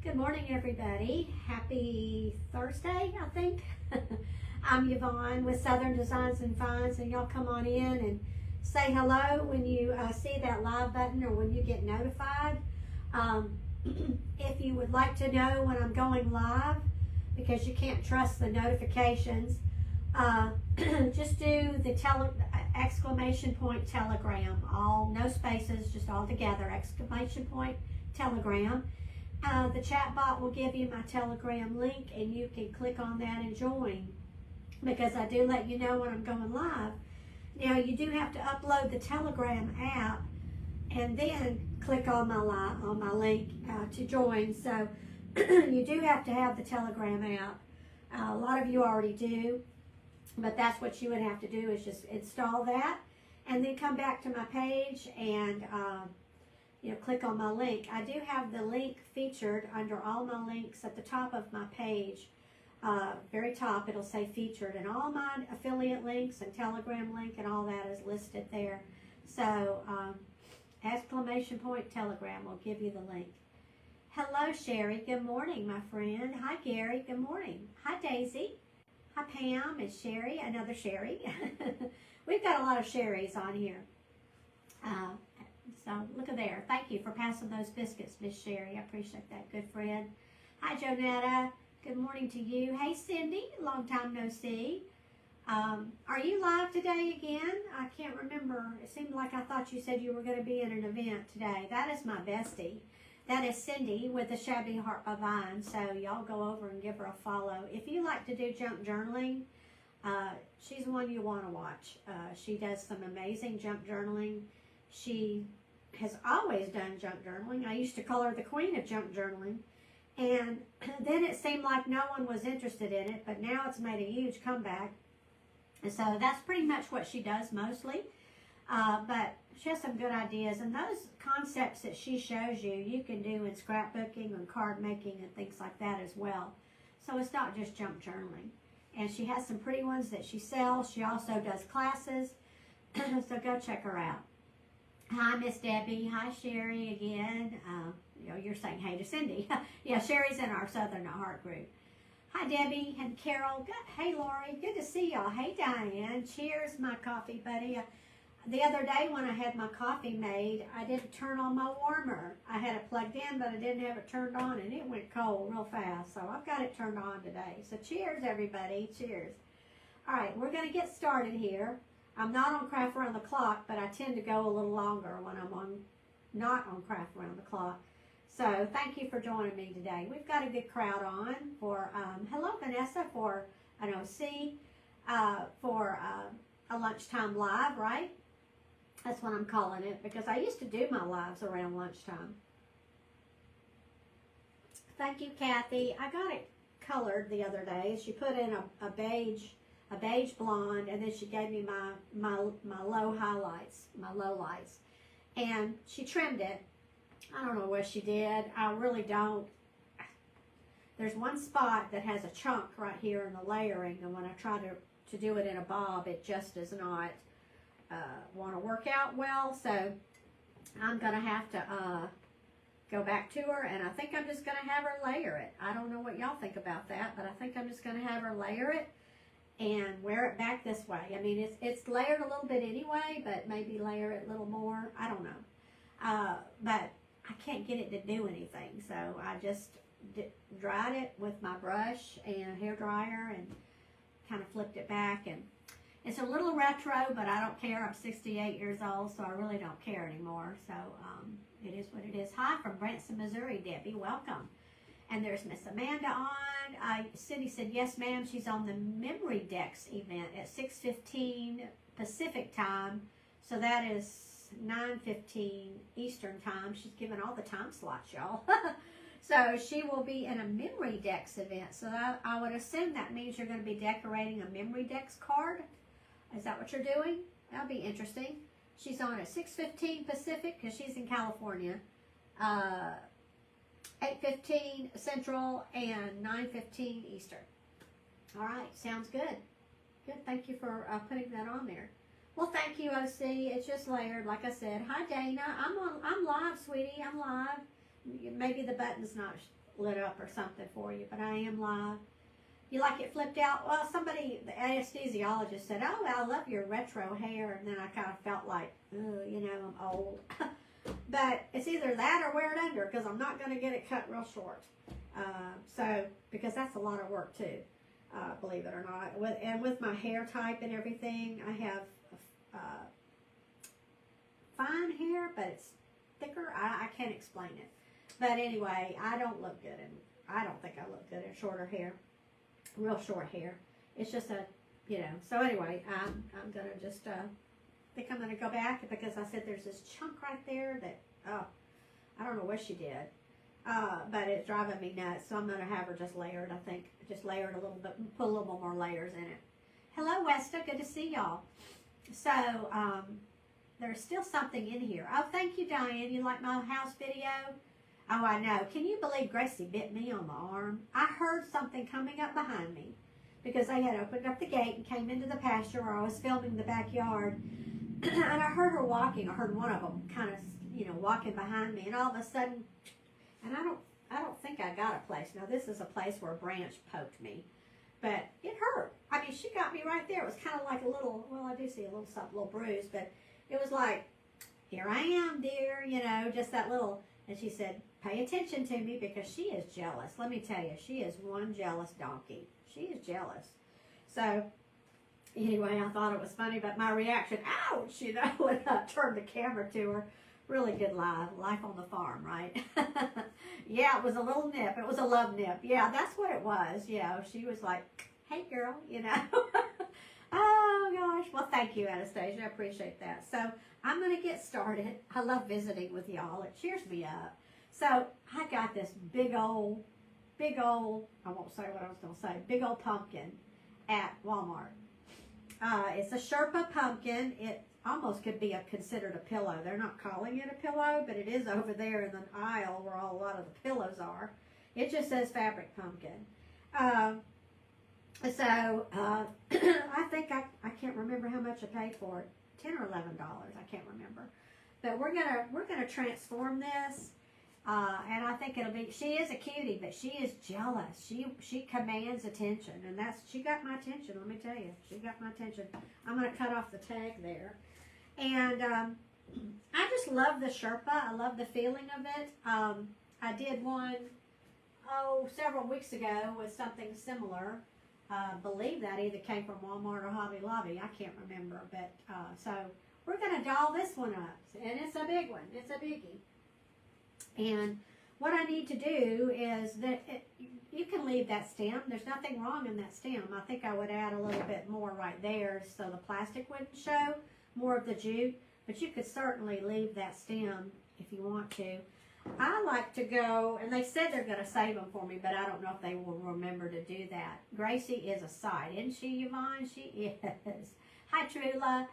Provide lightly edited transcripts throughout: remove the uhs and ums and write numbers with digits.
Good morning, everybody. Happy Thursday, I think. I'm Yvonne with Southern Designs and Finds, and y'all come on in and say hello when you see that live button or when you get notified. If you would like to know when I'm going live, because you can't trust the notifications, just do the exclamation point telegram, all no spaces, just all together, exclamation point telegram. The chat bot will give you my telegram link and you can click on that and join, because I do let you know when I'm going live. Now you do have to upload the telegram app and then click on my link to join. So you do have to have the telegram app. A lot of you already do, but that's what you would have to do, is just install that and then come back to my page and click on my link. I do have the link featured under all my links at the top of my page. Very top, it'll say featured, and all my affiliate links and telegram link and all that is listed there. So exclamation point telegram will give you the link. Hello, Sherry. Good morning, my friend. Hi, Gary. Good morning. Hi, Daisy. Hi, Pam and Sherry. Another Sherry. We've got a lot of Sherrys on here. So look at there. Thank you for passing those biscuits, Miss Sherry. I appreciate that, good friend. Hi, Jonetta. Good morning to you. Hey, Cindy. Long time no see. Are you live today again? I can't remember. It seemed like I thought you said you were going to be in an event today. That is my bestie. That is Cindy with the Shabby Heart by Vine. So y'all go over and give her a follow. If you like to do junk journaling, she's the one you want to watch. She does some amazing junk journaling. She has always done junk journaling. I used to call her the queen of junk journaling. And then it seemed like no one was interested in it, but now it's made a huge comeback. And so that's pretty much what she does mostly. But she has some good ideas. And those concepts that she shows you, you can do in scrapbooking and card making and things like that as well. So it's not just junk journaling. And she has some pretty ones that she sells. She also does classes. So go check her out. Hi, Miss Debbie. Hi, Sherry again. You're saying hey to Cindy. Yeah, Sherry's in our Southern Heart group. Hi, Debbie and Carol. Hey, Lori. Good to see y'all. Hey, Diane. Cheers, my coffee buddy. The other day when I had my coffee made, I didn't turn on my warmer. I had it plugged in, but I didn't have it turned on, and it went cold real fast. So I've got it turned on today. So cheers, everybody. Cheers. All right, we're going to get started here. I'm not on Craft Around the Clock, but I tend to go a little longer when I'm not on Craft Around the Clock. So thank you for joining me today. We've got a good crowd on for, hello Vanessa, for an OC, for a lunchtime live, right? That's what I'm calling it, because I used to do my lives around lunchtime. Thank you, Kathy. I got it colored the other day. She put in a beige blonde, and then she gave me my low highlights, my low lights, and she trimmed it. I don't know what she did. I really don't. There's one spot that has a chunk right here in the layering, and when I try to do it in a bob, it just does not want to work out well. So I'm gonna have to go back to her, and I think I'm just gonna have her layer it. I don't know what y'all think about that, but I think I'm just gonna have her layer it and wear it back this way. I mean, it's layered a little bit anyway, but maybe layer it a little more. I don't know. But I can't get it to do anything, so I just dried it with my brush and hair dryer and kind of flipped it back. And it's a little retro, but I don't care. I'm 68 years old, so I really don't care anymore. So it is what it is. Hi from Branson, Missouri, Debbie. Welcome. And there's Miss Amanda on. Cindy said, yes, ma'am. She's on the Memory Decks event at 6:15 Pacific time. So that is 9:15 Eastern time. She's given all the time slots, y'all. So she will be in a Memory Decks event. So I would assume that means you're going to be decorating a Memory Decks card. Is that what you're doing? That'll be interesting. She's on at 6:15 Pacific because she's in California. 8:15 Central and 9:15 Eastern. All right, sounds good. Good, thank you for putting that on there. Well, thank you, OC. It's just layered, like I said. Hi, Dana. I'm live, sweetie. I'm live. Maybe the button's not lit up or something for you, but I am live. You like it flipped out? Well, somebody, the anesthesiologist said, oh, I love your retro hair. And then I kind of felt like, oh, you know, I'm old. But it's either that or wear it under, because I'm not going to get it cut real short. Because that's a lot of work too, believe it or not. With my hair type and everything, I have fine hair, but it's thicker. I can't explain it. But anyway, I don't look good, and I don't think I look good in shorter hair. Real short hair. It's just a, you know. So anyway, I'm gonna just think I'm gonna go back, because I said there's this chunk right there that I don't know what she did, but it's driving me nuts. So I'm gonna have her just layer it. I think just layer it a little bit, put a little more layers in it. Hello, Westa. Good to see y'all. So there's still something in here. Oh, thank you, Diane. You like my house video? Oh, I know. Can you believe Gracie bit me on the arm? I heard something coming up behind me, because they had opened up the gate and came into the pasture where I was filming the backyard. And I heard her walking. I heard one of them kind of, you know, walking behind me. And all of a sudden, and I don't think I got a place. Now, this is a place where a branch poked me. But it hurt. I mean, she got me right there. It was kind of like a little, well, I do see a little something, a little bruise. But it was like, here I am, dear, you know, just that little. And she said, pay attention to me, because she is jealous. Let me tell you, she is one jealous donkey. She is jealous. So, anyway, I thought it was funny, but my reaction, ouch, you know, when I turned the camera to her. Really good life on the farm, right? Yeah, it was a little nip. It was a love nip. Yeah, that's what it was. Yeah, she was like, hey, girl, you know. Oh, gosh. Well, thank you, Anastasia. I appreciate that. So, I'm going to get started. I love visiting with y'all. It cheers me up. So, I got this big old, I won't say what I was going to say, big old pumpkin at Walmart. It's a Sherpa pumpkin. It almost could be considered a pillow. They're not calling it a pillow, but it is over there in the aisle where a lot of the pillows are. It just says fabric pumpkin. I think I can't remember how much I paid for it. $10 or $11. I can't remember. But we're gonna transform this. And I think it'll be, she is a cutie, but she is jealous. She commands attention, and she got my attention, let me tell you. She got my attention. I'm going to cut off the tag there. And I just love the Sherpa. I love the feeling of it. I did one, several weeks ago with something similar. Believe that either came from Walmart or Hobby Lobby. I can't remember. But so we're going to doll this one up. And it's a big one. It's a biggie. And what I need to do is that you can leave that stem. There's nothing wrong in that stem. I think I would add a little bit more right there so the plastic wouldn't show, more of the jute. But you could certainly leave that stem if you want to. I like to go, and they said they're going to save them for me, but I don't know if they will remember to do that. Gracie is a sight, isn't she, Yvonne? She is. Hi, Trula.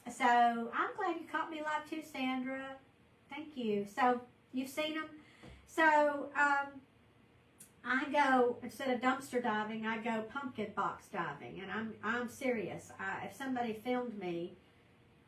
So I'm glad you caught me live too, Sandra. Thank you. So, you've seen them. So, I go, instead of dumpster diving, I go pumpkin box diving. And I'm serious. If somebody filmed me,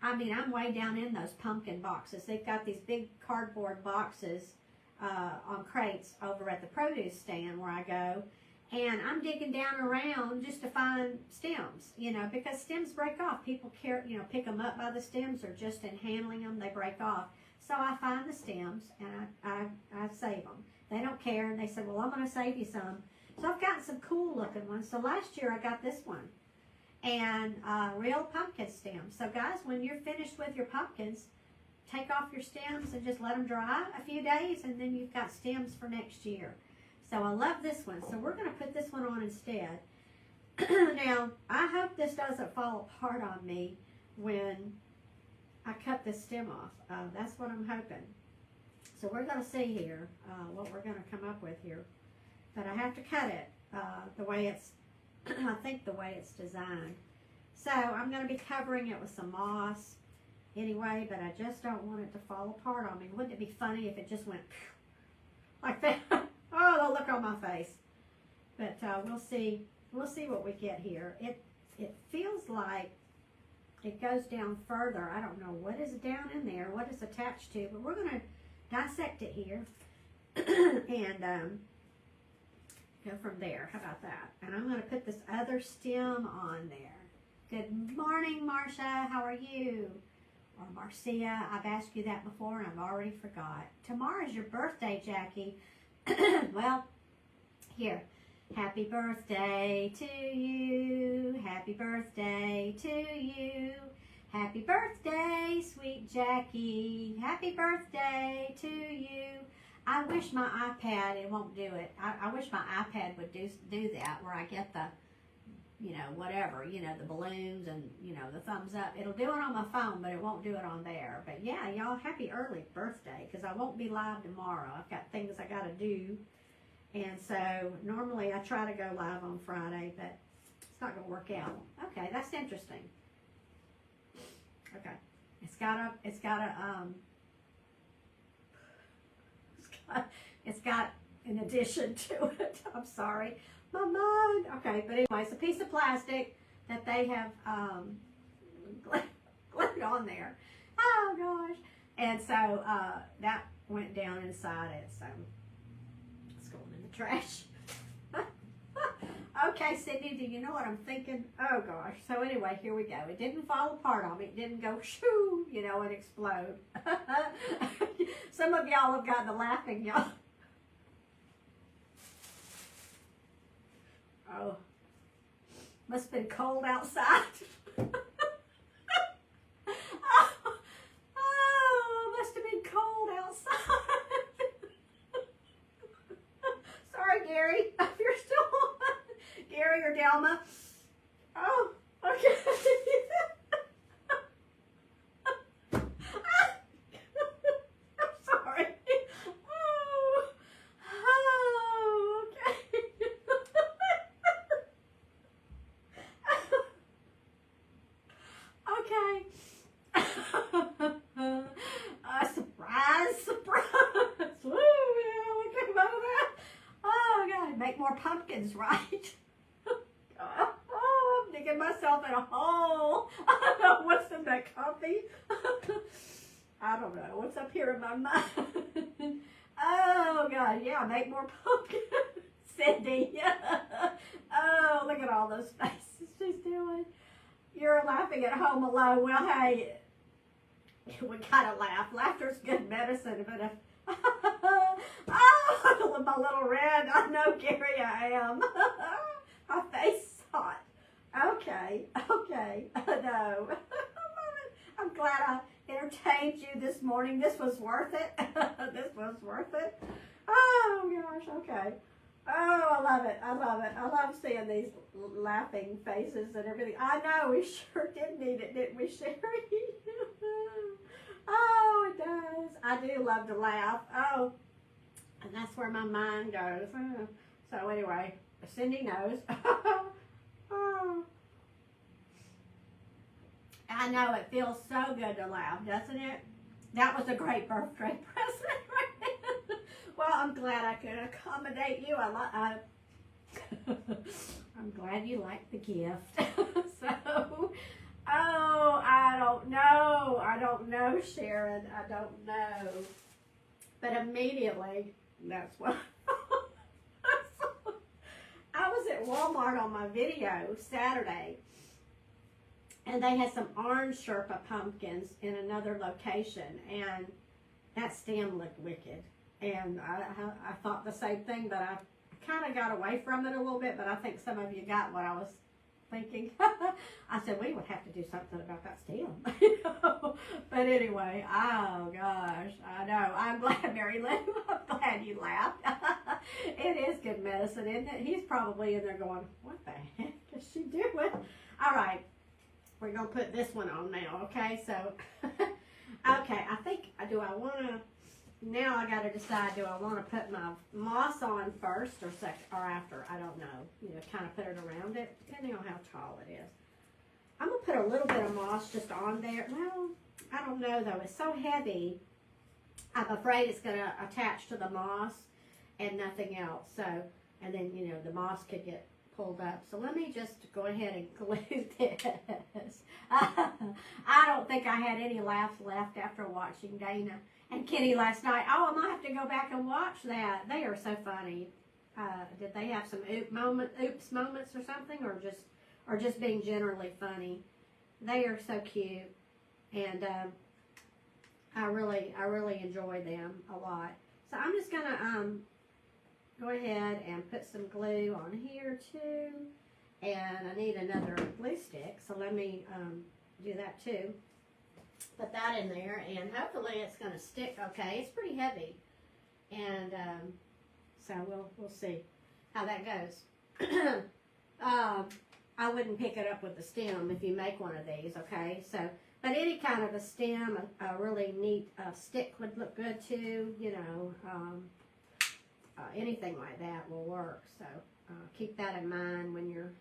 I mean, I'm way down in those pumpkin boxes. They've got these big cardboard boxes on crates over at the produce stand where I go. And I'm digging down around just to find stems, you know, because stems break off. People pick them up by the stems, or just in handling them, they break off. So I find the stems, and I save them. They don't care, and they said, well, I'm going to save you some. So I've gotten some cool-looking ones. So last year I got this one, and real pumpkin stems. So guys, when you're finished with your pumpkins, take off your stems and just let them dry a few days, and then you've got stems for next year. So I love this one. So we're going to put this one on instead. Now, I hope this doesn't fall apart on me when I cut this stem off. That's what I'm hoping. So we're going to see here what we're going to come up with here. But I have to cut it the way it's, I think the way it's designed. So I'm going to be covering it with some moss anyway, but I just don't want it to fall apart on me. Wouldn't it be funny if it just went like that? Oh, the look on my face. But we'll see. We'll see what we get here. It feels like it goes down further. I don't know what is down in there, what it's attached to, but we're going to dissect it here. and go from there. How about that? And I'm going to put this other stem on there. Good morning, Marcia. How are you? Or Marcia. I've asked you that before and I've already forgot. Tomorrow's your birthday, Jackie. Well, here. Happy birthday to you. Happy birthday to you. Happy birthday, sweet Jackie. Happy birthday to you. I wish my iPad, it won't do it. I wish my iPad would do that, where I get the, you know, whatever, you know, the balloons and, you know, the thumbs up. It'll do it on my phone, but it won't do it on there. But yeah, y'all, happy early birthday, because I won't be live tomorrow. I've got things I got to do. And so normally I try to go live on Friday, but it's not going to work out. Okay, that's interesting. Okay. It's got an addition to it. I'm sorry. My mind. Okay, but anyway, it's a piece of plastic that they have glued on there. Oh gosh. And so that went down inside it, so it's going in the trash. Okay, Sydney, do you know what I'm thinking? Oh gosh. So anyway, here we go. It didn't fall apart on me. It didn't go shoo, you know, and explode. Some of y'all have gotten the laughing, y'all. Oh, must have been cold outside. Oh, must have been cold outside. Sorry, Gary, if you're still on. Gary or Delma. Oh, okay. I'm sorry. Oh, okay. Okay. Surprise. Woo, yeah, we came out of that. Oh, God, make more pumpkins, right? Oh, I'm digging myself in a hole. I don't know what's in that coffee. I don't know what's up here in my mind. Oh, God, yeah, make more pumpkins. Cindy. Oh, look at all those faces she's doing. You're laughing at home alone. Well, hey, we gotta laugh. Laughter's good medicine, but if oh, my little red, I know, Gary, I am. My face is hot. Okay, no. I'm glad I entertained you this morning. This was worth it. This was worth it. Oh, gosh, okay. Oh, I love it. I love it. I love seeing these laughing faces and everything. I know, we sure did need it, didn't we, Sherry? Oh, it does. I do love to laugh. Oh, and that's where my mind goes. So anyway, Cindy knows. Oh. I know, it feels so good to laugh, doesn't it? That was a great birthday present right there. Well, I'm glad I could accommodate you. I'm glad you liked the gift. So, oh, I don't know, Sharon. I don't know. But immediately, that's what I was at Walmart on my video Saturday, and they had some orange Sherpa pumpkins in another location, and that stem looked wicked. And I thought the same thing, but I kind of got away from it a little bit, but I think some of you got what I was thinking. I said, we would have to do something about that stem. But anyway, oh gosh, I know. I'm glad, Mary Lou. I'm glad you laughed. It is good medicine, isn't it? He's probably in there going, what the heck is she doing? All right, we're going to put this one on now, okay? So, okay, I think, do I want to... Now I got to decide, do I want to put my moss on first or after? I don't know. You know, kind of put it around it, depending on how tall it is. I'm going to put a little bit of moss just on there. Well, I don't know, though. It's so heavy. I'm afraid it's going to attach to the moss and nothing else. So, and then, you know, the moss could get pulled up. So let me just go ahead and glue this. I don't think I had any laughs left after watching Dana and Kenny last night. Oh, I might have to go back and watch that. They are so funny. Did they have some oops moments or something, or just being generally funny? They are so cute, and I really enjoy them a lot. So I'm just gonna go ahead and put some glue on here too, and I need another glue stick. So let me do that too. Put that in there, and hopefully it's gonna stick okay. It's pretty heavy, and so we'll see how that goes. I wouldn't pick it up with the stem if you make one of these, okay? So, but any kind of a stem, a really neat stick would look good too, you know. Anything like that will work. So keep that in mind when you're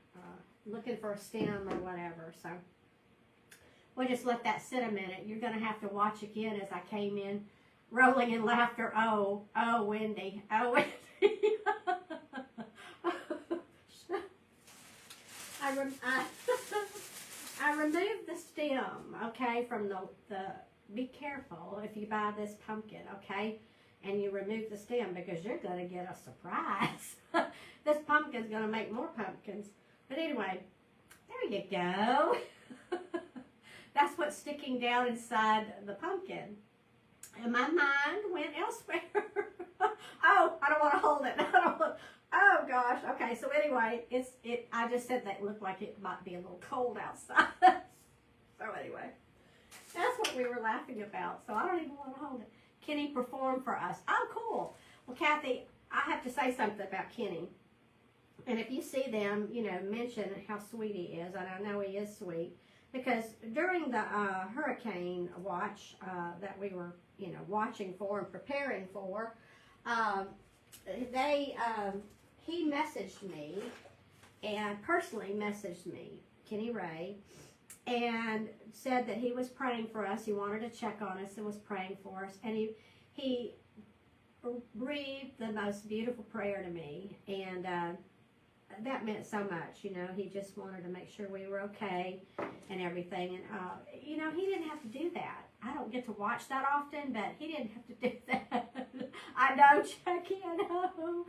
looking for a stem or whatever. So we'll just let that sit a minute. You're going to have to watch again as I came in rolling in laughter. Oh, Wendy. Oh, Wendy. I removed the stem, okay, from the, be careful if you buy this pumpkin, okay, and you remove the stem because you're going to get a surprise. This pumpkin's going to make more pumpkins. But anyway, there you go. That's what's sticking down inside the pumpkin. And my mind went elsewhere. Oh, I don't want to hold it. Oh gosh. Okay. So anyway, I just said that looked like it might be a little cold outside. So anyway, that's what we were laughing about. So I don't even want to hold it. Kenny performed for us. Oh, cool. Well, Kathy, I have to say something about Kenny. And if you see them, you know, mention how sweet he is. And I know he is sweet because during the hurricane watch that we were, you know, watching for and preparing for, he messaged me and personally messaged me, Kenny Ray, and said that he was praying for us. He wanted to check on us and was praying for us. And he breathed the most beautiful prayer to me. And that meant so much, you know. He just wanted to make sure we were okay and everything. And, you know, he didn't have to do that. I don't get to watch that often, but he didn't have to do that. I know, Chucky, I know.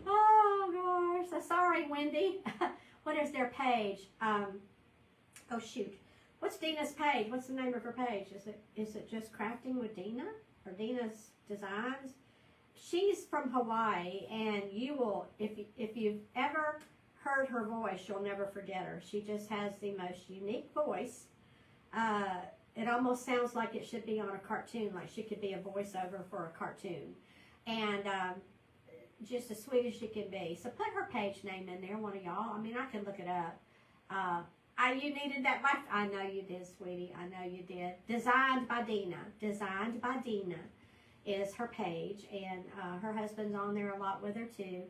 Oh, gosh. So sorry, Wendy. What is their page? Oh, shoot. What's Dina's page? What's the name of her page? Is it just Crafting with Dina? Or Dina's Designs? She's from Hawaii, and you will, if you've ever heard her voice, you'll never forget her. She just has the most unique voice. It almost sounds like it should be on a cartoon, like she could be a voiceover for a cartoon. And just as sweet as she can be. So put her page name in there, one of y'all. I mean, I can look it up. You needed that. I know you did, sweetie. I know you did. Designed by Dina. Designed by Dina is her page. And her husband's on there a lot with her, too.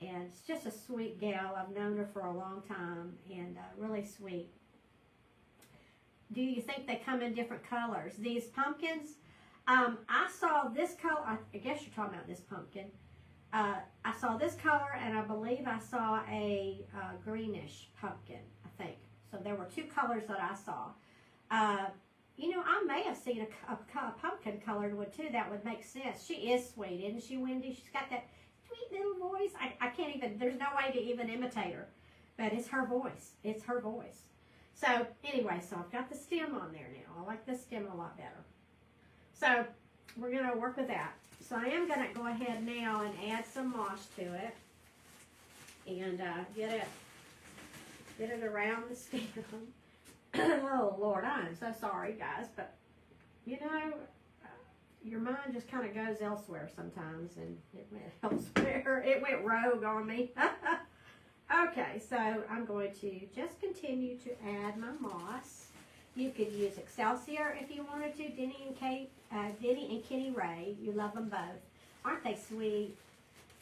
And it's just a sweet gal. I've known her for a long time. And really sweet. Do you think they come in different colors? These pumpkins, I saw this color. I guess you're talking about this pumpkin. I saw this color, and I believe I saw a greenish pumpkin, I think. So there were two colors that I saw. You know, I may have seen a pumpkin colored one, too. That would make sense. She is sweet, isn't she, Wendy? She's got that sweet little voice. I can't even, there's no way to even imitate her. But it's her voice. It's her voice. So, anyway, so I've got the stem on there now. I like the stem a lot better. So, we're going to work with that. So, I am going to go ahead now and add some moss to it. And get it around the stem. Oh, Lord, I am so sorry, guys. But, you know, your mind just kind of goes elsewhere sometimes. And it went elsewhere. It went rogue on me. Okay, so I'm going to just continue to add my moss. You could use Excelsior if you wanted to. Denny and Kenny Ray, you love them both. Aren't they sweet?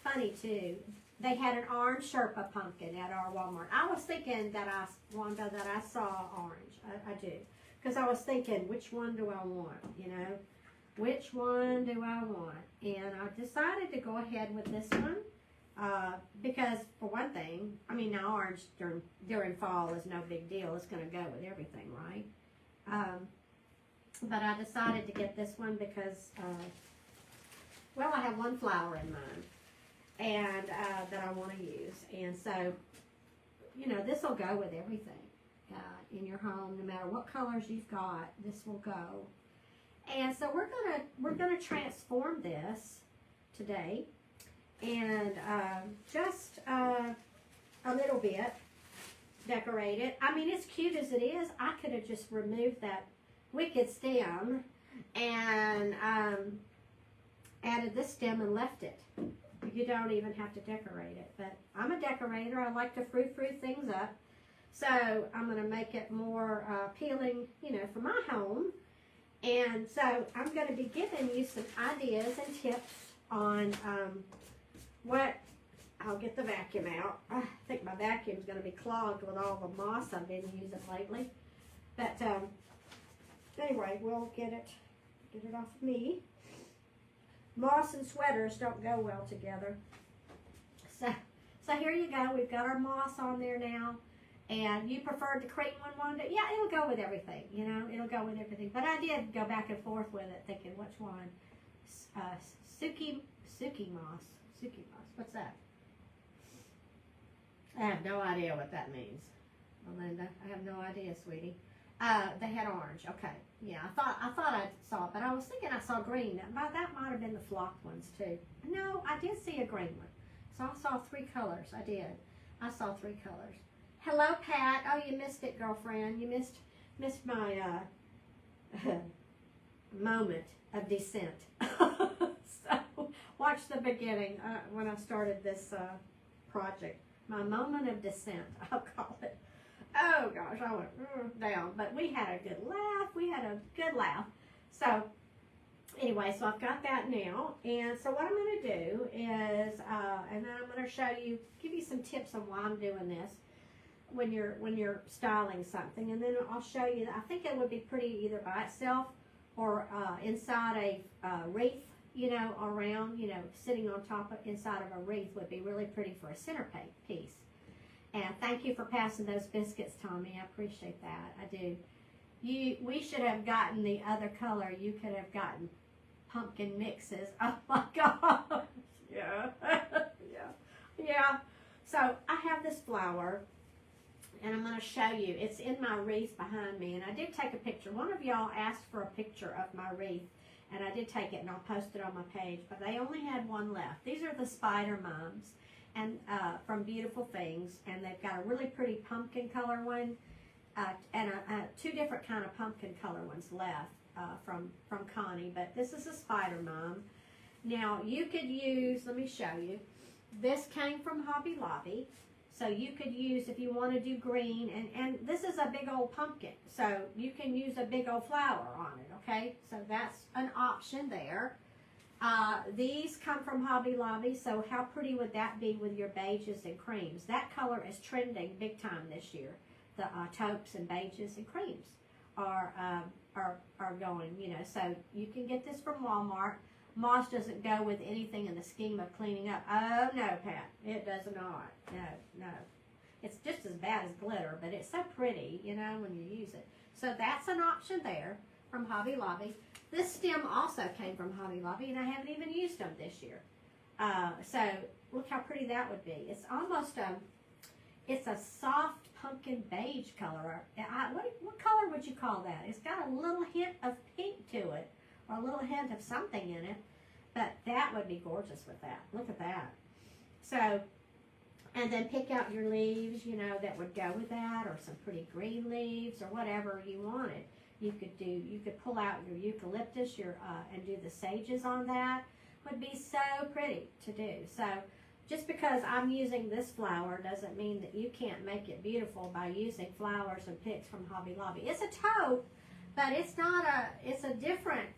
Funny, too. They had an orange Sherpa pumpkin at our Walmart. I was thinking that Wanda, that I saw orange. I do. Because I was thinking, which one do I want, you know? Which one do I want? And I decided to go ahead with this one. Because for one thing, I mean, now orange during fall is no big deal. It's going to go with everything, right? But I decided to get this one because, well, I have one flower in mind and that I want to use. And so, you know, this will go with everything in your home. No matter what colors you've got, this will go. And so we're gonna transform this today, and just a little bit decorate it. I mean, as cute as it is, I could have just removed that wicked stem and added this stem and left it. You don't even have to decorate it. But I'm a decorator. I like to fruit things up. So I'm going to make it more appealing, you know, for my home. And so I'm going to be giving you some ideas and tips on what, I'll get the vacuum out. I think my vacuum's going to be clogged with all the moss I've been using lately. But anyway, we'll get it off of me. Moss and sweaters don't go well together. So here you go. We've got our moss on there now. And you preferred the cream one? Yeah, it'll go with everything, you know. It'll go with everything. But I did go back and forth with it, thinking which one. Suki moss. What's that? I have no idea what that means, Melinda. I have no idea, sweetie. They had orange. Okay. Yeah, I thought I saw it, but I was thinking I saw green. That might have been the flock ones too. No, I did see a green one. So I saw 3 colors. I did. I saw 3 colors. Hello, Pat. Oh, you missed it, girlfriend. You missed my moment of descent. So watch the beginning when I started this project. My moment of descent, I'll call it. Oh gosh, I went down, but we had a good laugh. So anyway, so I've got that now, and so what I'm going to do is, and then I'm going to give you some tips on why I'm doing this when you're styling something, and then I'll show you. I think it would be pretty either by itself or inside a wreath, you know, around, you know, sitting on top of inside of a wreath would be really pretty for a centerpiece. And thank you for passing those biscuits, Tommy. I appreciate that. I do. We should have gotten the other color. You could have gotten pumpkin mixes. Oh my gosh. Yeah. Yeah. So I have this flower, and I'm going to show you. It's in my wreath behind me, and I did take a picture. One of y'all asked for a picture of my wreath, and I did take it, and I'll post it on my page. But they only had one left. These are the Spider Mums. And from Beautiful Things, and they've got a really pretty pumpkin color one, and 2 different kind of pumpkin color ones left from Connie. But this is a Spider Mom. Now you could use. Let me show you. This came from Hobby Lobby, so you could use if you want to do green. And this is a big old pumpkin, so you can use a big old flower on it. Okay, so that's an option there. These come from Hobby Lobby, so how pretty would that be with your beiges and creams? That color is trending big time this year. The taupes and beiges and creams are going, you know, so you can get this from Walmart. Moss doesn't go with anything in the scheme of cleaning up. Oh, no, Pat, it does not. No. It's just as bad as glitter, but it's so pretty, you know, when you use it. So that's an option there from Hobby Lobby. This stem also came from Hobby Lobby, and I haven't even used them this year. So look how pretty that would be. It's almost it's a soft pumpkin beige color. What color would you call that? It's got a little hint of pink to it, or a little hint of something in it. But that would be gorgeous with that. Look at that. So, and then pick out your leaves, you know, that would go with that, or some pretty green leaves, or whatever you wanted. You could pull out your eucalyptus, and do the sages on that. Would be so pretty to do. So just because I'm using this flower doesn't mean that you can't make it beautiful by using flowers and picks from Hobby Lobby. It's a taupe, but it's a different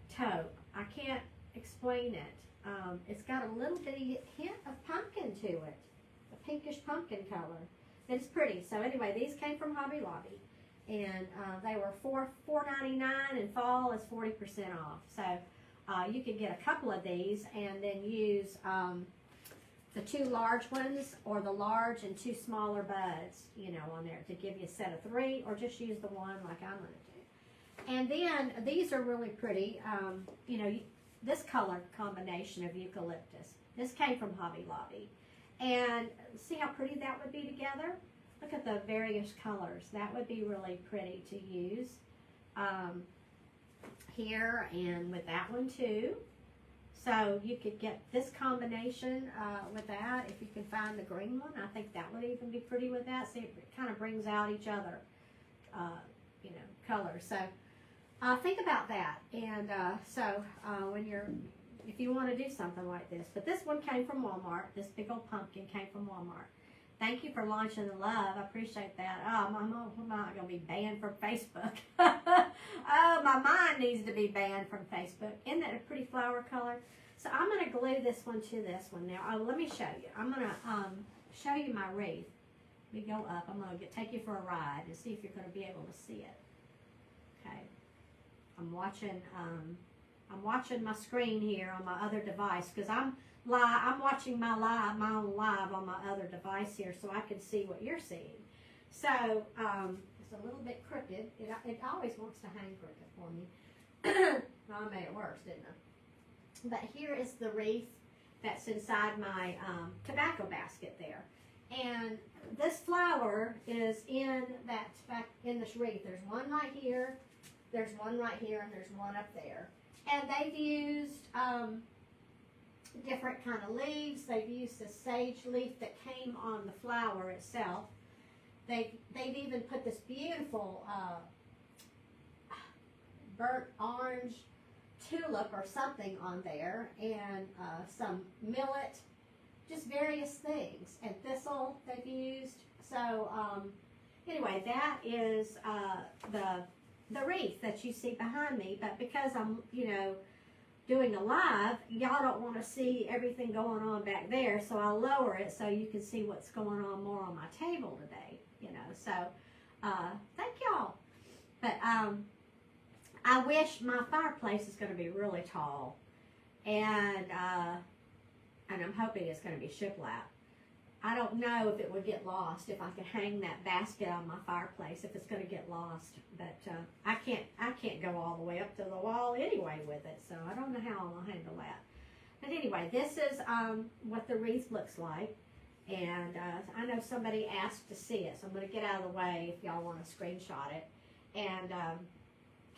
taupe. I can't explain it. It's got a little bitty hint of pumpkin to it, a pinkish pumpkin color. It's pretty. So anyway, these came from Hobby Lobby. And they were $4.99, and fall is 40% off. So you could get a couple of these and then use the 2 large ones or the large and 2 smaller buds, you know, on there to give you a set of 3, or just use the one like I'm going to do. And then these are really pretty. You know, this color combination of eucalyptus. This came from Hobby Lobby. And see how pretty that would be together? Look at the various colors. That would be really pretty to use here and with that one too. So you could get this combination with that. If you can find the green one, I think that would even be pretty with that. See, it kind of brings out each other, you know, colors. So think about that. And when you're, if you want to do something like this. But this one came from Walmart. This big old pumpkin came from Walmart. Thank you for launching the love. I appreciate that. Oh, I'm not going to be banned from Facebook. Oh, my mind needs to be banned from Facebook. Isn't that a pretty flower color? So I'm going to glue this one to this one now. Oh, let me show you. I'm going to show you my wreath. Let me go up. I'm going to take you for a ride and see if you're going to be able to see it. Okay. I'm watching my screen here on my other device because I'm watching my own live on my other device here, so I can see what you're seeing. So it's a little bit crooked. It always wants to hang crooked for me. Well, I made it worse, didn't I? But here is the wreath that's inside my tobacco basket there, and this flower is in this wreath. There's one right here. There's one right here, and there's one up there. And they've used different kind of leaves. They've used a sage leaf that came on the flower itself. They've even put this beautiful burnt orange tulip or something on there, and some millet, just various things. And thistle they've used. So anyway, that is the wreath that you see behind me. But because I'm, you know, doing a live, y'all don't want to see everything going on back there, so I'll lower it so you can see what's going on more on my table today, you know. So thank y'all. But I wish my fireplace is going to be really tall, and I'm hoping it's going to be shiplap. I don't know if it would get lost if I could hang that basket on my fireplace, if it's going to get lost. But I can't go all the way up to the wall anyway with it, so I don't know how I'll handle that. But anyway, this is what the wreath looks like. And I know somebody asked to see it, so I'm going to get out of the way if y'all want to screenshot it and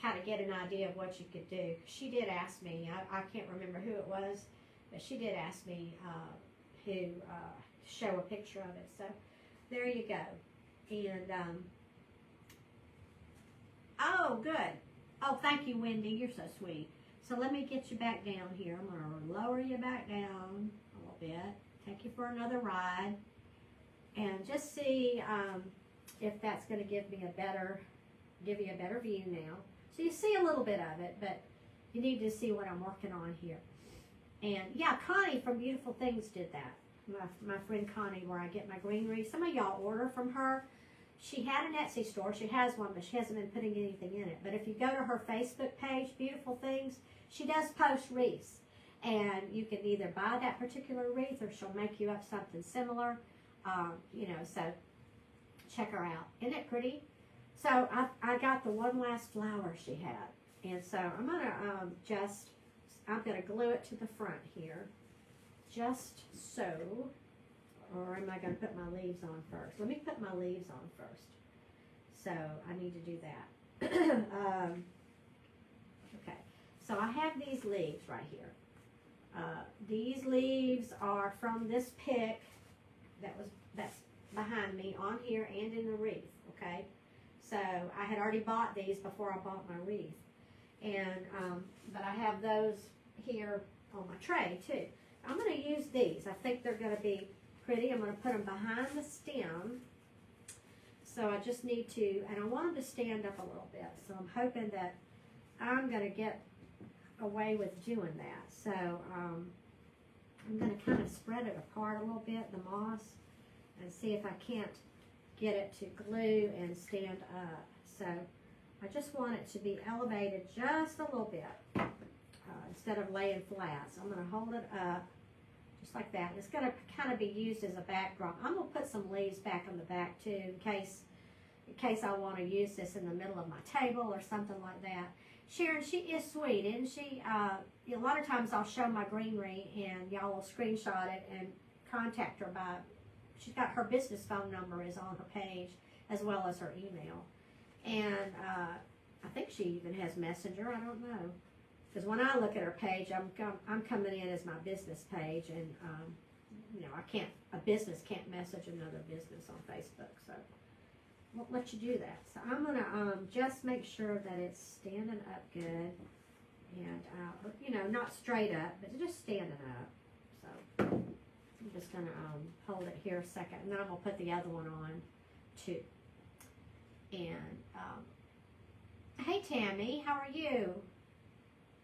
kind of get an idea of what you could do. She did ask me, I can't remember who it was, but she did ask me who show a picture of it. So there you go. And oh, good. Oh, thank you, Wendy. You're so sweet. So let me get you back down here. I'm going to lower you back down a little bit, take you for another ride, and just see if that's going to give you a better view now. So you see a little bit of it, but you need to see what I'm working on here. And yeah, Connie from Beautiful Things did that. My friend Connie, where I get my greenery. Some of y'all order from her. She had an Etsy store. She has one, but she hasn't been putting anything in it. But if you go to her Facebook page, Beautiful Things, she does post wreaths. And you can either buy that particular wreath or she'll make you up something similar. You know, so check her out. Isn't it pretty? So I got the one last flower she had. And so I'm going to I'm going to glue it to the front here. Just so, or am I going to put my leaves on first? Let me put my leaves on first. So I need to do that. Okay, so I have these leaves right here. These leaves are from this pick that's behind me on here and in the wreath. Okay, so I had already bought these before I bought my wreath, and but I have those here on my tray too. I'm going to use these. I think they're going to be pretty. I'm going to put them behind the stem. So I just need to, and I want them to stand up a little bit. So I'm hoping that I'm going to get away with doing that. So I'm going to kind of spread it apart a little bit, the moss, and see if I can't get it to glue and stand up. So I just want it to be elevated just a little bit. Instead of laying flat. So I'm going to hold it up just like that. It's going to kind of be used as a backdrop. I'm going to put some leaves back on the back too, in case I want to use this in the middle of my table or something like that. Sharon, she is sweet, isn't she? A lot of times I'll show my greenery and y'all will screenshot it and contact her by, she's got her business phone number is on her page as well as her email. And I think she even has Messenger, I don't know. Because when I look at her page, I'm coming in as my business page, and you know, a business can't message another business on Facebook, so won't let you do that. So I'm gonna just make sure that it's standing up good, and you know, not straight up, but just standing up. So I'm just gonna hold it here a second, and then I'm gonna put the other one on too. And hey Tammy, how are you?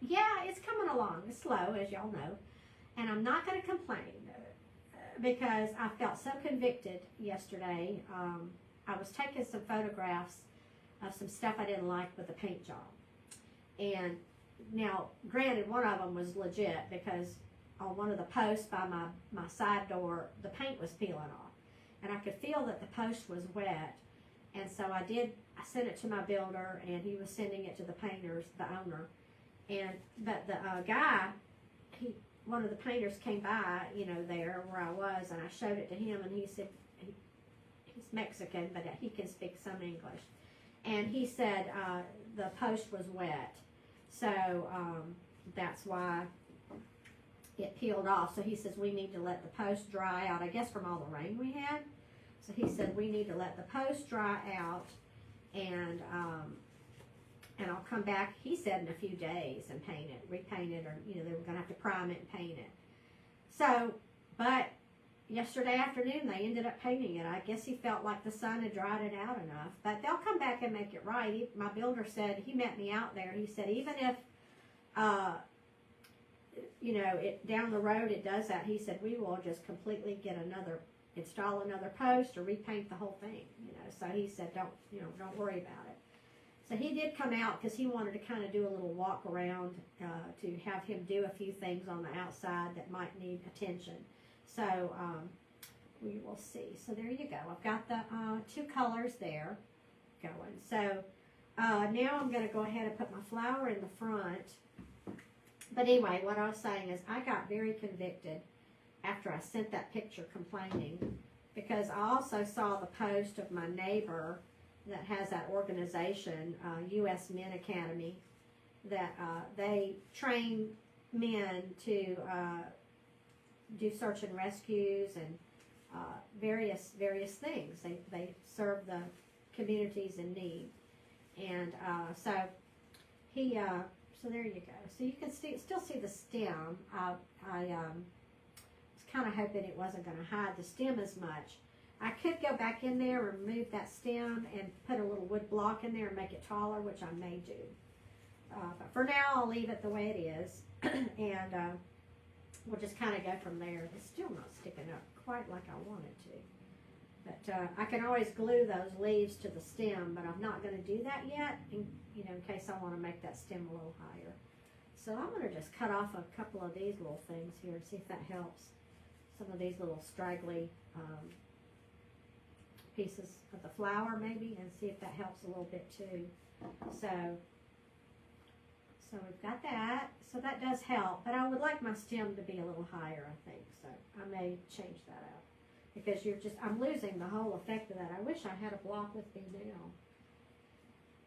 Yeah, it's coming along. It's slow, as y'all know. And I'm not going to complain because I felt so convicted yesterday. I was taking some photographs of some stuff I didn't like with the paint job. And now, granted, one of them was legit because on one of the posts by my side door, the paint was peeling off. And I could feel that the post was wet. And so I sent it to my builder, and he was sending it to the painters, the owner. But the guy, one of the painters came by, you know, there where I was, and I showed it to him, and he said, he's Mexican, but he can speak some English. And he said the post was wet, so that's why it peeled off. So he says we need to let the post dry out, I guess from all the rain we had. So he said we need to let the post dry out, and I'll come back, he said, in a few days and paint it, repaint it, or, you know, they were going to have to prime it and paint it. So, but yesterday afternoon, they ended up painting it. I guess he felt like the sun had dried it out enough. But they'll come back and make it right. My builder said, he met me out there, he said, even if, you know, down the road it does that, he said, we will just completely install another post or repaint the whole thing, you know. So he said, don't worry about it. So he did come out because he wanted to kind of do a little walk around to have him do a few things on the outside that might need attention. So we will see. So there you go. I've got the two colors there going. So now I'm going to go ahead and put my flower in the front. But anyway, what I was saying is I got very convicted after I sent that picture complaining, because I also saw the post of my neighbor that has that organization, U.S. Men Academy, that they train men to do search and rescues and various things. They serve the communities in need, and so there you go. So you can still see the stem. I was kind of hoping it wasn't going to hide the stem as much. I could go back in there and remove that stem and put a little wood block in there and make it taller, which I may do. But for now, I'll leave it the way it is, and we'll just kind of go from there. It's still not sticking up quite like I want it to. But I can always glue those leaves to the stem, but I'm not going to do that yet, in case I want to make that stem a little higher. So I'm going to just cut off a couple of these little things here and see if that helps. Some of these little straggly pieces of the flower maybe, and see if that helps a little bit too. So we've got that. So that does help, but I would like my stem to be a little higher, I think. So I may change that out, because I'm losing the whole effect of that. I wish I had a block with me now,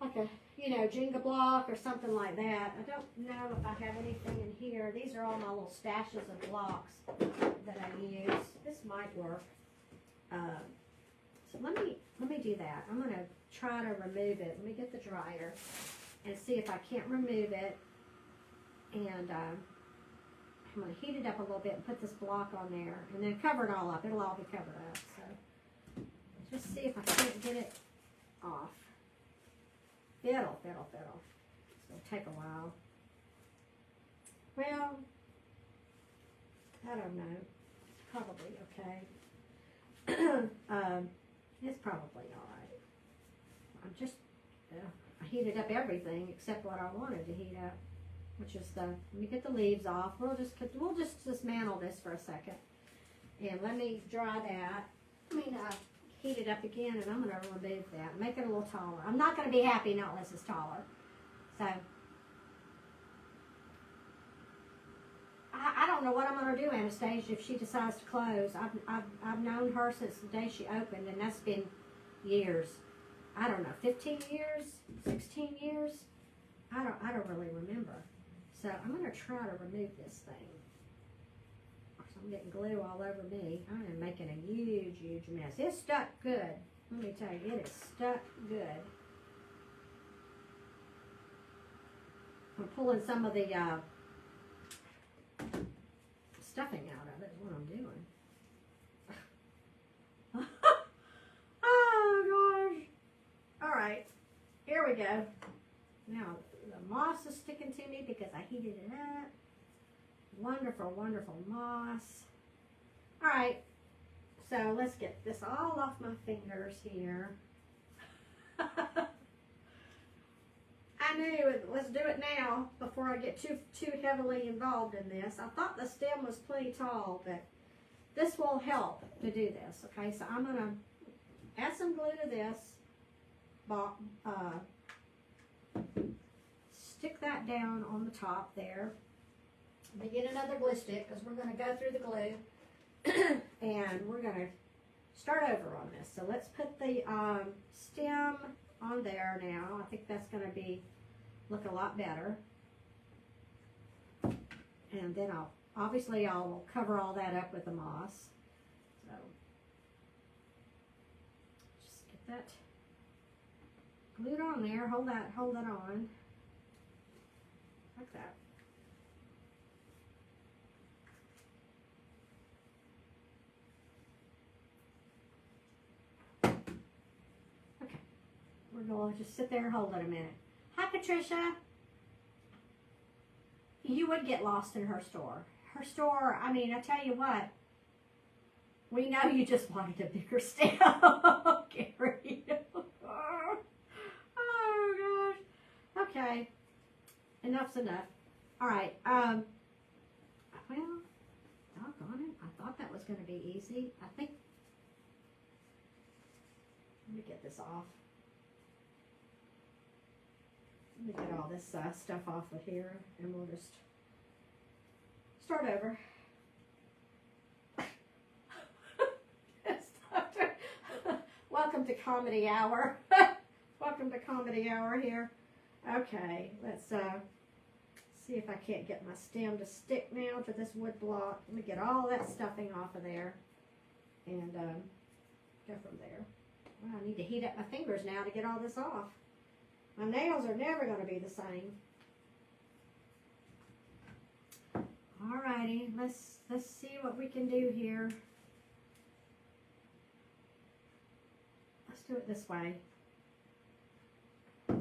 like a Jenga block or something like that. I don't know if I have anything in here. These are all my little stashes of blocks that I use. This might work. So let me do that. I'm going to try to remove it. Let me get the dryer and see if I can't remove it. And I'm going to heat it up a little bit and put this block on there, and then cover it all up. It'll all be covered up. So just see if I can't get it off. Fiddle. It's going to take a while. Well, I don't know. It's probably okay. It's probably all right. I heated up everything except what I wanted to heat up. which is let me get the leaves off. We'll just dismantle this for a second. And let me dry that. Heat it up again, and I'm going to remove that. Make it a little taller. I'm not going to be happy not unless it's taller. So, I don't know what I'm going to do, Anastasia, if she decides to close. I've known her since the day she opened, and that's been years. I don't know, 15 years, 16 years. I don't really remember. So I'm going to try to remove this thing. I'm getting glue all over me. I am making a huge, huge mess. It's stuck good. Let me tell you, it is stuck good. I'm pulling some of the stuffing out of it is what I'm doing. Oh, gosh. All right. Here we go. Now, the moss is sticking to me because I heated it up. Wonderful, wonderful moss. All right, so let's get this all off my fingers here. I knew, let's do it now before I get too heavily involved in this. I thought the stem was pretty tall, but this will help to do this, okay? So I'm gonna add some glue to this, stick that down on the top there. Let me get another glue stick because we're going to go through the glue and we're going to start over on this. So let's put the stem on there now. I think that's going to look a lot better. And then I'll cover all that up with the moss. So just get that glued on there. Hold that on like that. We're going to just sit there and hold it a minute. Hi, Patricia. You would get lost in her store. Her store, I mean, I tell you what, we know you just wanted a bigger stem, Gary. Oh, gosh. Okay. Enough's enough. All right. Well, doggone it. I thought that was going to be easy. I think, let me get this off. Let me get all this stuff off of here, and we'll just start over. Welcome to Comedy Hour. Welcome to Comedy Hour here. Okay, let's see if I can't get my stem to stick now to this wood block. Let me get all that stuffing off of there and go from there. Well, I need to heat up my fingers now to get all this off. My nails are never going to be the same. Alrighty, let's see what we can do here. Let's do it this way. Okay,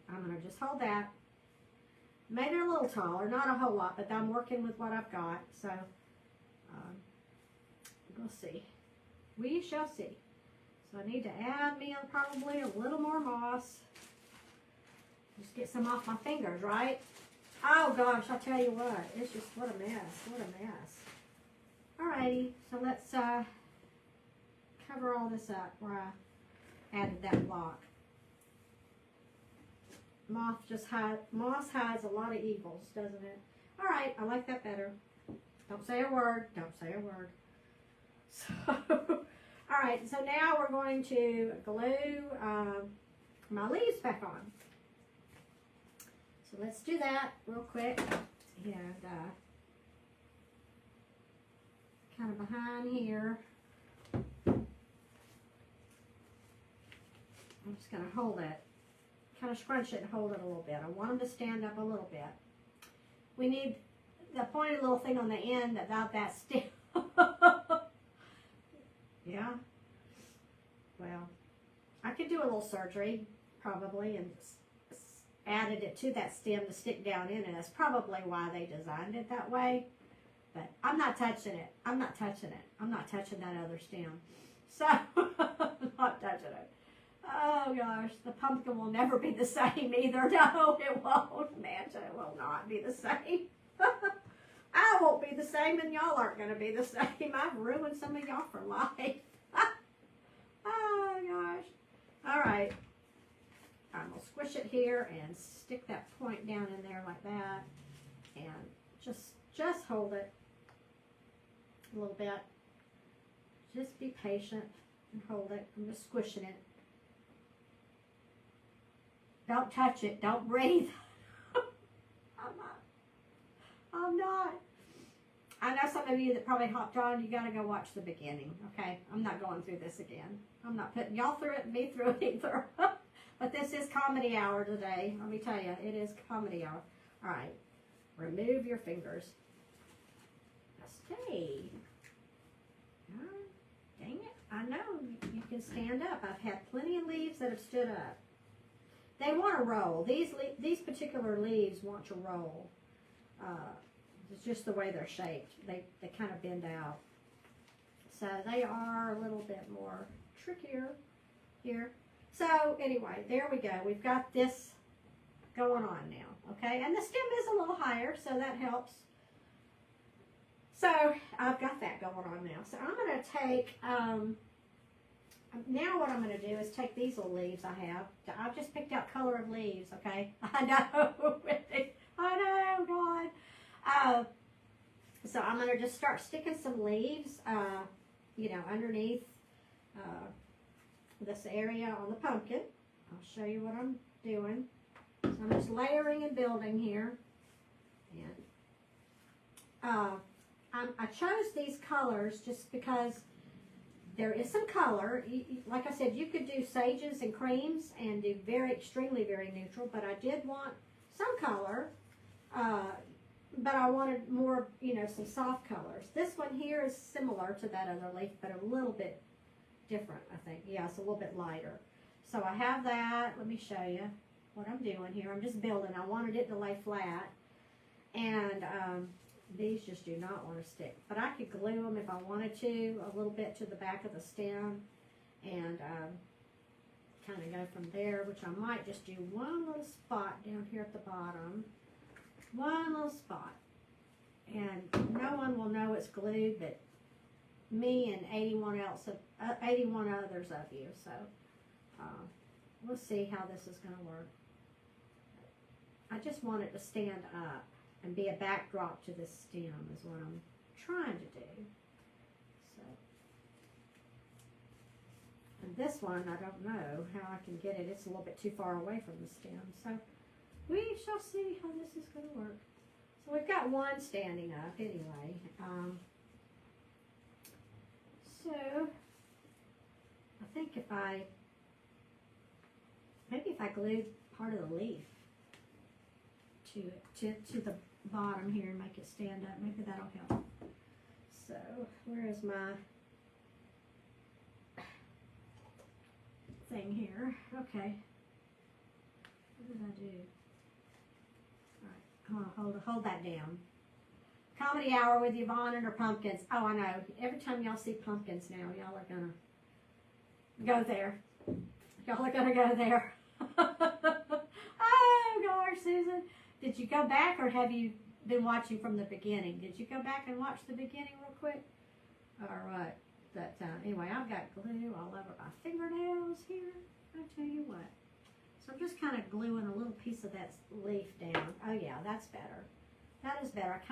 I'm going to just hold that. Made it a little taller, not a whole lot, but I'm working with what I've got, so we'll see. We shall see. So I need to add me probably a little more moss. Just get some off my fingers, right? Oh gosh, I'll tell you what. It's just, what a mess. What a mess. Alrighty, so let's cover all this up where I added that block. Moss hides a lot of evils, doesn't it? Alright, I like that better. Don't say a word. Don't say a word. So... Alright, so now we're going to glue my leaves back on. So let's do that real quick. And kind of behind here. I'm just going to hold it. Kind of scrunch it and hold it a little bit. I want them to stand up a little bit. We need the pointed little thing on the end about that stem. Yeah. Well, I could do a little surgery, probably, and added it to that stem to stick down in, and that's probably why they designed it that way. But I'm not touching it. I'm not touching it. I'm not touching that other stem. So, not touching it. Oh gosh, the pumpkin will never be the same either. No, it won't. Imagine it will not be the same. I won't be the same, and y'all aren't going to be the same. I've ruined some of y'all for life. Oh gosh. All right. I'm going to squish it here and stick that point down in there like that, and just hold it a little bit. Just be patient and hold it. I'm just squishing it. Don't touch it. Don't breathe. I'm not. I know some of you that probably hopped on, you got to go watch the beginning, okay? I'm not going through this again. I'm not putting y'all through it, me through it either. But this is comedy hour today. Let me tell you, it is comedy hour. All right. Remove your fingers. Stay. Dang it. I know. You can stand up. I've had plenty of leaves that have stood up. They want to roll. These particular leaves want to roll. It's just the way they're shaped. They kind of bend out. So they are a little bit more trickier here. So anyway, there we go. We've got this going on now, okay? And the stem is a little higher, so that helps. So I've got that going on now. So I'm going to take, now what I'm going to do is take these little leaves I have. I've just picked out color of leaves, okay? I know. I know, God. So I'm going to just start sticking some leaves, you know, underneath this area on the pumpkin. I'll show you what I'm doing. So I'm just layering and building here. And I chose these colors just because there is some color. Like I said, you could do sages and creams and do extremely very neutral, but I did want some color. But I wanted more, you know, some soft colors. This one here is similar to that other leaf, but a little bit different, I think. Yeah, it's a little bit lighter. So I have that. Let me show you what I'm doing here. I'm just building. I wanted it to lay flat. And these just do not want to stick. But I could glue them if I wanted to, a little bit to the back of the stem. And kind of go from there, which I might just do one little spot down here at the bottom. One little spot. And no one will know it's glued but me and 81 others of you. So we'll see how this is going to work. I just want it to stand up and be a backdrop to this stem is what I'm trying to do. So, and this one, I don't know how I can get it. It's a little bit too far away from the stem. So we shall see how this is going to work. So we've got one standing up anyway. So I think maybe if I glued part of the leaf to the bottom here and make it stand up, maybe that'll help. So where is my thing here? Okay. What did I do? Hold that down. Comedy hour with Yvonne and her pumpkins. Oh, I know. Every time y'all see pumpkins now, y'all are gonna go there. Y'all are gonna go there. Oh gosh, Susan. Did you go back or have you been watching from the beginning? Did you go back and watch the beginning real quick? All right. But anyway, I've got glue all over my fingernails here. I tell you what. So I'm just kind of gluing a little piece of that leaf down. Oh yeah, that's better. That is better.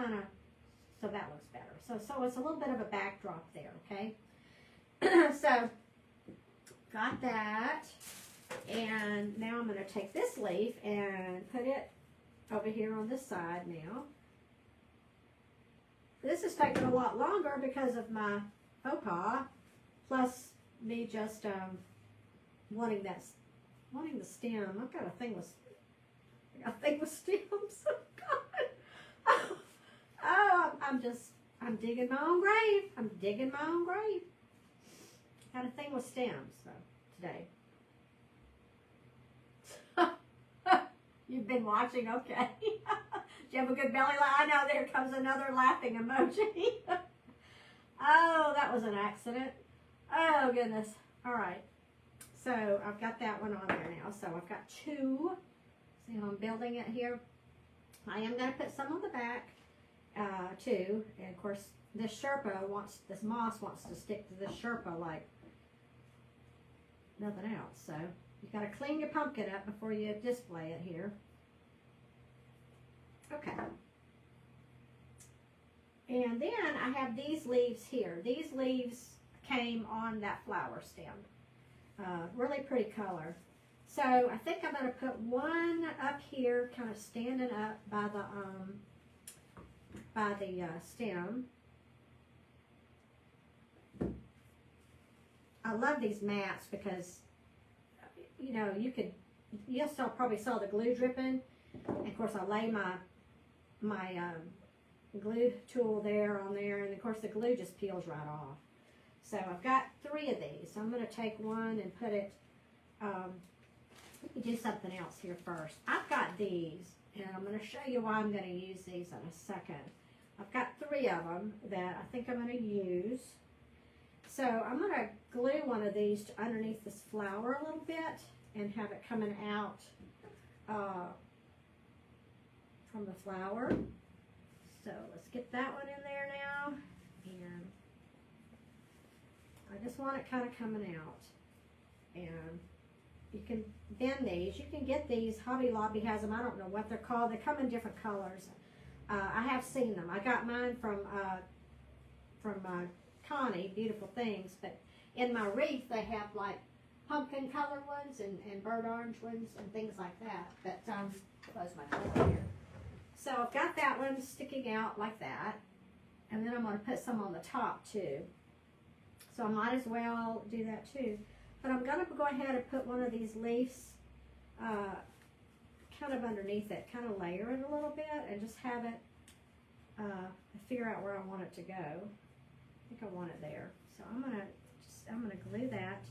So that looks better. So it's a little bit of a backdrop there, okay? So got that. And now I'm going to take this leaf and put it over here on this side now. This is taking a lot longer because of my faux pas, plus me just wanting the stem. I've got a thing with stems. Oh, God. Oh, I'm digging my own grave. I'm digging my own grave. Got a thing with stems, so, today. You've been watching, okay. Do you have a good belly laugh? I know, there comes another laughing emoji. Oh, that was an accident. Oh, goodness. All right. So I've got that one on there now. So I've got two. See how I'm building it here? I am going to put some on the back too. And of course, this moss wants to stick to this Sherpa like nothing else. So you've got to clean your pumpkin up before you display it here. Okay. And then I have these leaves here. These leaves came on that flower stem. Really pretty color. So I think I'm going to put one up here, kind of standing up by the stem. I love these mats because, you know, you'll probably saw the glue dripping. And of course, I lay my glue tool there on there, and of course the glue just peels right off. So I've got 3 of these. So I'm going to take one and put it, let me do something else here first. I've got these, and I'm going to show you why I'm going to use these in a second. I've got 3 of them that I think I'm going to use. So I'm going to glue one of these to underneath this flower a little bit and have it coming out from the flower. So let's get that one in there now. And I just want it kind of coming out. And you can bend these. You can get these. Hobby Lobby has them. I don't know what they're called. They come in different colors. I have seen them. I got mine from Connie, Beautiful Things. But in my wreath, they have like pumpkin color ones and burnt orange ones and things like that. But close my door here. So I've got that one sticking out like that. And then I'm going to put some on the top too. So I might as well do that too. But I'm going to go ahead and put one of these leaves kind of underneath it, kind of layer it a little bit and just have it, figure out where I want it to go. I think I want it there. So I'm going to glue that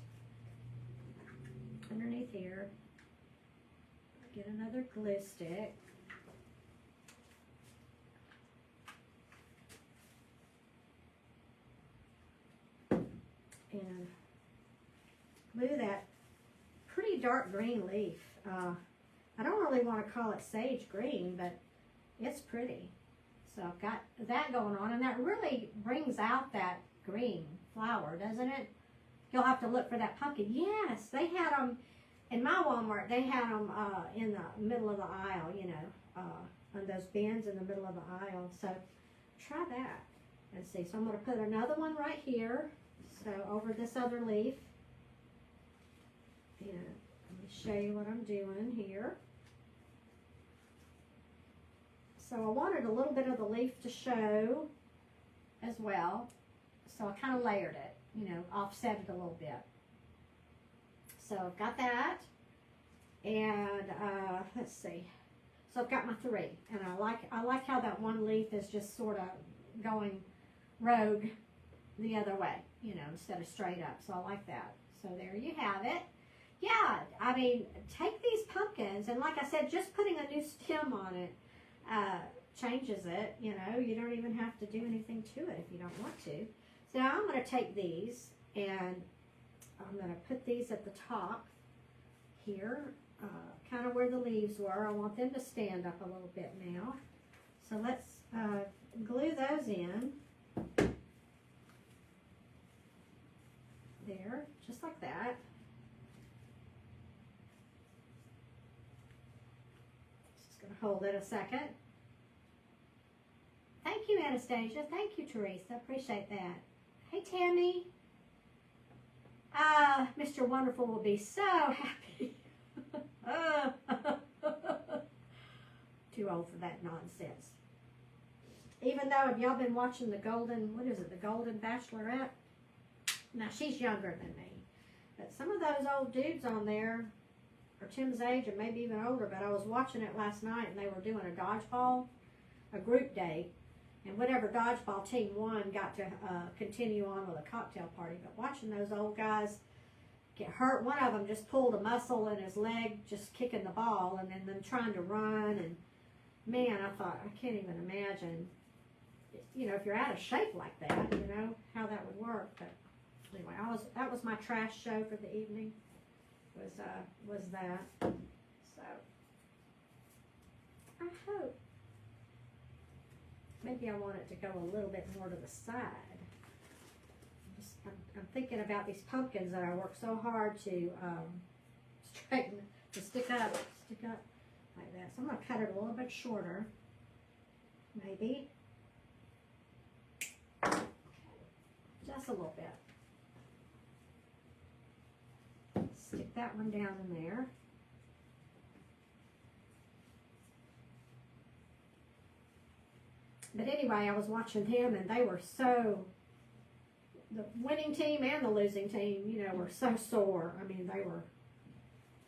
underneath here. Get another glue stick. And glue that pretty dark green leaf. I don't really want to call it sage green, but it's pretty. So I've got that going on, and that really brings out that green flower, doesn't it? You'll have to look for that pumpkin. Yes, they had them in my Walmart. They had them in the middle of the aisle, you know, on those bins in the middle of the aisle. So try that and see. So I'm going to put another one right here. So over this other leaf. And let me show you what I'm doing here. So I wanted a little bit of the leaf to show as well. So I kind of layered it, you know, offset it a little bit. So I've got that. And let's see. So I've got my 3. And I like how that one leaf is just sort of going rogue the other way, you know, instead of straight up. So I like that. So there you have it. Yeah, I mean, take these pumpkins, and like I said, just putting a new stem on it changes it, you know. You don't even have to do anything to it if you don't want to. So now I'm going to take these, and I'm going to put these at the top here, kind of where the leaves were. I want them to stand up a little bit now. So let's glue those in. There, just like that. Just going to hold it a second. Thank you, Anastasia. Thank you, Teresa. Appreciate that. Hey, Tammy. Mr. Wonderful will be so happy. Too old for that nonsense. Even though, have y'all been watching the Golden, what is it, the Golden Bachelorette? Now, she's younger than me. But some of those old dudes on there are Tim's age and maybe even older. But I was watching it last night, and they were doing a dodgeball, a group date. And whatever dodgeball team won got to continue on with a cocktail party. But watching those old guys get hurt, one of them just pulled a muscle in his leg just kicking the ball, and then them trying to run. And man, I thought, I can't even imagine, you know, if you're out of shape like that, you know, how that would work. But anyway, that was my trash show for the evening. was that. So I hope maybe I want it to go a little bit more to the side. I'm thinking about these pumpkins that I worked so hard to straighten, to stick up like that. So I'm going to cut it a little bit shorter, maybe. Okay. Just a little bit. Stick that one down in there. But anyway, I was watching him, and they were so, the winning team and the losing team, you know, were so sore. I mean, they were,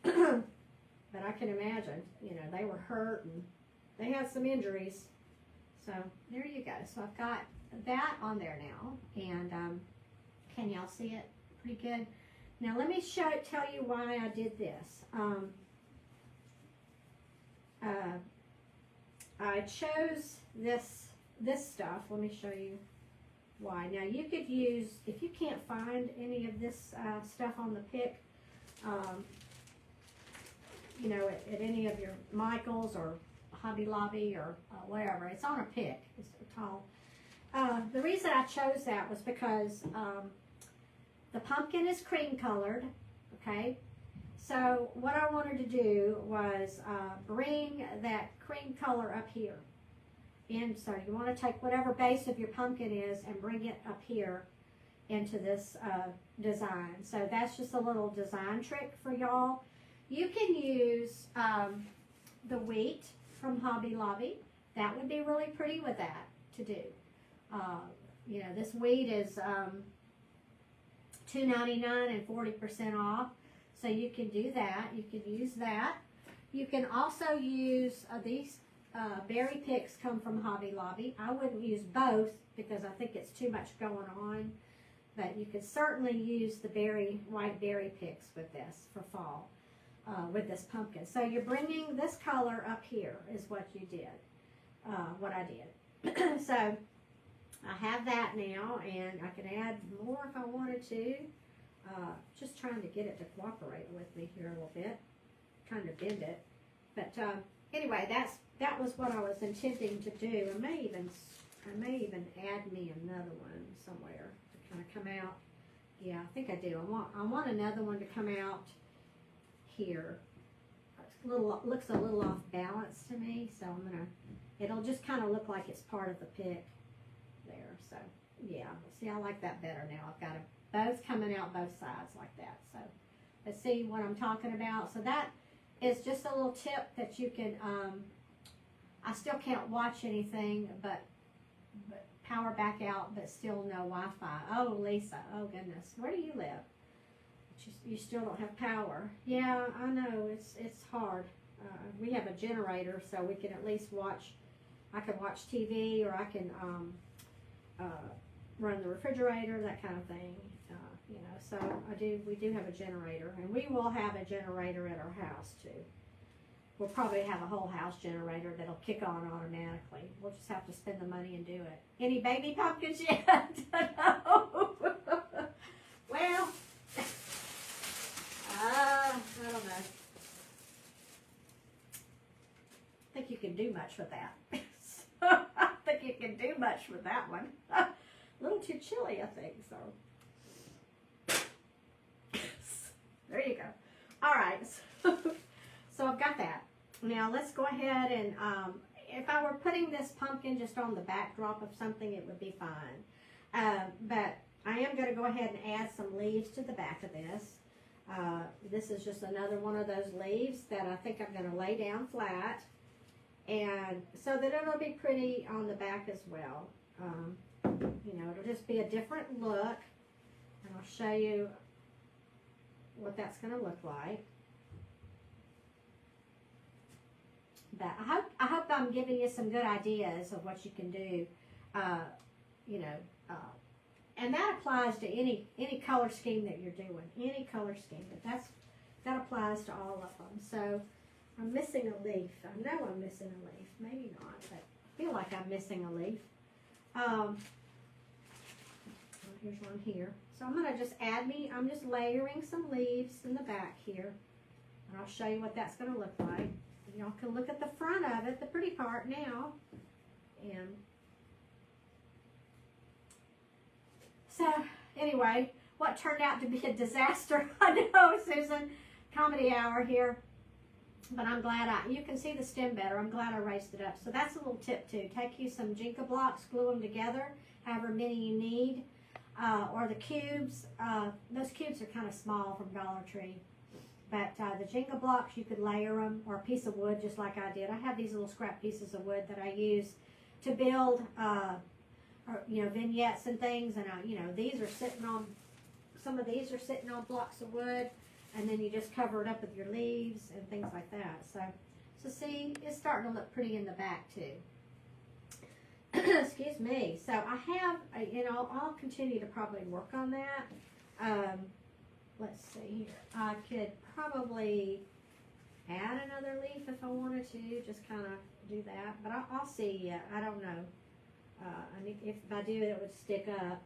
but I can imagine, you know, they were hurt, and they had some injuries. So there you go. So I've got that on there now, and can y'all see it pretty good? Now let me tell you why I did this. I chose this stuff. Let me show you why. Now you could use, if you can't find any of this stuff on the pick, you know, at any of your Michaels or Hobby Lobby or wherever, it's on a pick. It's tall. The reason I chose that was because the pumpkin is cream colored, okay? So what I wanted to do was bring that cream color up here. And so you want to take whatever base of your pumpkin is and bring it up here into this design. So that's just a little design trick for y'all. You can use the wheat from Hobby Lobby. That would be really pretty with that to do. You know, this wheat is $2.99 and 40% off. So you can do that. You can use that. You can also use these berry picks come from Hobby Lobby. I wouldn't use both because I think it's too much going on. But you could certainly use the white berry picks with this for fall, with this pumpkin. So you're bringing this color up here is what you did, what I did. So I have that now, and I can add more if I wanted to. Just trying to get it to cooperate with me here a little bit, trying to bend it. But anyway, that was what I was intending to do. I may even add me another one somewhere to kind of come out. Yeah, I think I do. I want another one to come out here. Looks a little off balance to me, so it'll just kind of look like it's part of the pick there. So yeah, see, I like that better now. I've got both coming out both sides like that. So let's see what I'm talking about. So that is just a little tip that you can, I still can't watch anything but power back out, but still no Wi-Fi. Oh, Lisa, oh goodness, where do you live? You still don't have power. Yeah, I know, it's hard. We have a generator, so we can at least watch, I can watch TV, or I can run the refrigerator, that kind of thing. You know, so we do have a generator, and we will have a generator at our house too. We'll probably have a whole house generator that'll kick on automatically. We'll just have to spend the money and do it. Any baby pumpkins yet? No. Well, I don't know. I think you can do much with that. I think you can do much with that one. A little too chilly, I think, so. There you go. All right, so I've got that. Now let's go ahead and, if I were putting this pumpkin just on the backdrop of something, it would be fine. But I am going to go ahead and add some leaves to the back of this. This is just another one of those leaves that I think I'm going to lay down flat, and so that it'll be pretty on the back as well. You know, it'll just be a different look, and I'll show you what that's going to look like. But I hope I'm giving you some good ideas of what you can do. You know, and that applies to any color scheme that you're doing, any color scheme. But that applies to all of them. So I'm missing a leaf. I know I'm missing a leaf. Maybe not, but I feel like I'm missing a leaf. Here's one here. So I'm going to just I'm just layering some leaves in the back here. And I'll show you what that's going to look like. Y'all can look at the front of it, the pretty part now. And so anyway, what turned out to be a disaster, I know, Susan, comedy hour here. But I'm glad you can see the stem better. I'm glad I raised it up. So that's a little tip too. Take you some Jenga blocks, glue them together, however many you need. Or the cubes. Those cubes are kind of small from Dollar Tree. But the Jenga blocks, you could layer them, or a piece of wood just like I did. I have these little scrap pieces of wood that I use to build, vignettes and things. And, these are sitting on, some of these are sitting on blocks of wood. And then you just cover it up with your leaves and things like that. So see, it's starting to look pretty in the back too. Excuse me. So I have, I'll continue to probably work on that. Let's see here. I could probably add another leaf if I wanted to, just kind of do that. But I'll see. I don't know. If I do, it would stick up.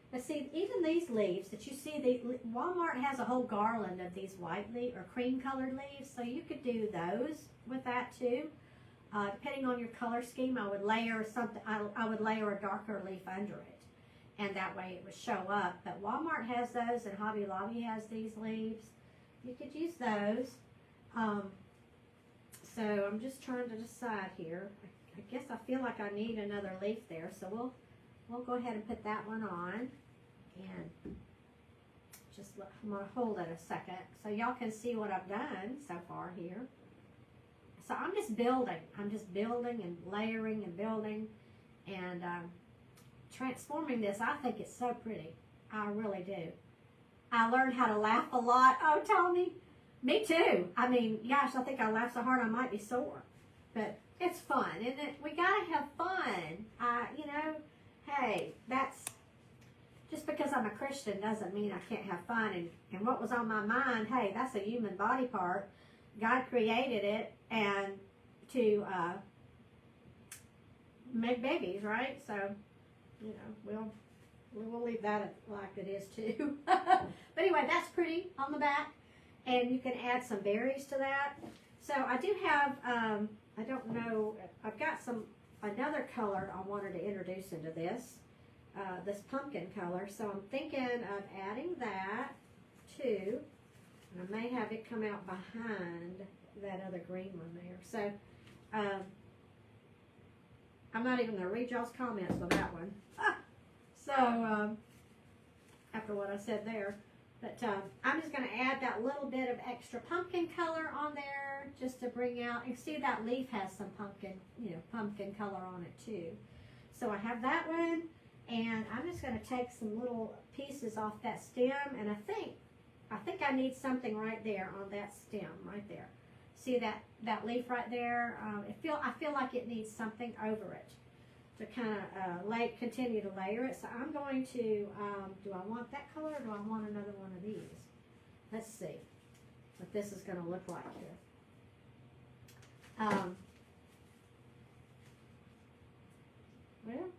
But see, even these leaves that you see, Walmart has a whole garland of these white leaf or cream colored leaves, so you could do those with that too. Depending on your color scheme, I would layer something. I would layer a darker leaf under it, and that way it would show up. But Walmart has those, and Hobby Lobby has these leaves. You could use those. So I'm just trying to decide here. I guess I feel like I need another leaf there, so we'll go ahead and put that one on, and I'm going to hold it a second so y'all can see what I've done so far here. So I'm just building. I'm just building and layering and building and transforming this. I think it's so pretty. I really do. I learned how to laugh a lot. Oh, Tony, me too. I mean, gosh, I think I laugh so hard I might be sore, but it's fun, isn't it? We got to have fun. Hey, that's just because I'm a Christian doesn't mean I can't have fun. And what was on my mind, hey, that's a human body part. God created it and to make babies, right? So, we'll leave that like it is too. But anyway, that's pretty on the back. And you can add some berries to that. So I do have, I don't know, I've got another color I wanted to introduce into this pumpkin color. So I'm thinking of adding that too. And I may have it come out behind that other green one there. So I'm not even going to read y'all's comments on that one. So after what I said there. But I'm just going to add that little bit of extra pumpkin color on there just to bring out, and see that leaf has some pumpkin color on it too. So I have that one, and I'm just going to take some little pieces off that stem, and I think I need something right there on that stem right there. See that leaf right there? I feel like it needs something over it to kind of continue to layer it. So I'm going to, do I want that color or do I want another one of these? Let's see what this is going to look like here. Well,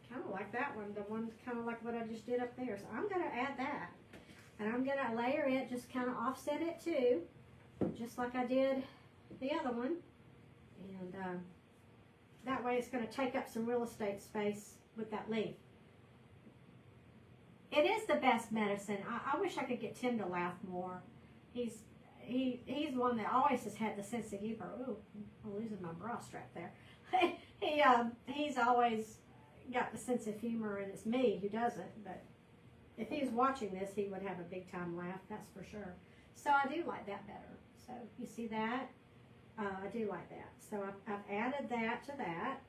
kind of like that one. The one kind of like what I just did up there. So I'm going to add that. And I'm going to layer it, just kind of offset it too, just like I did the other one. And that way it's going to take up some real estate space with that leaf. It is the best medicine. I wish I could get Tim to laugh more. He's one that always has had the sense of humor. Ooh, I'm losing my bra strap there. He's always got the sense of humor, and it's me who doesn't. But if he was watching this, he would have a big time laugh, that's for sure. So I do like that better. So you see that? I do like that. So I've added that to that.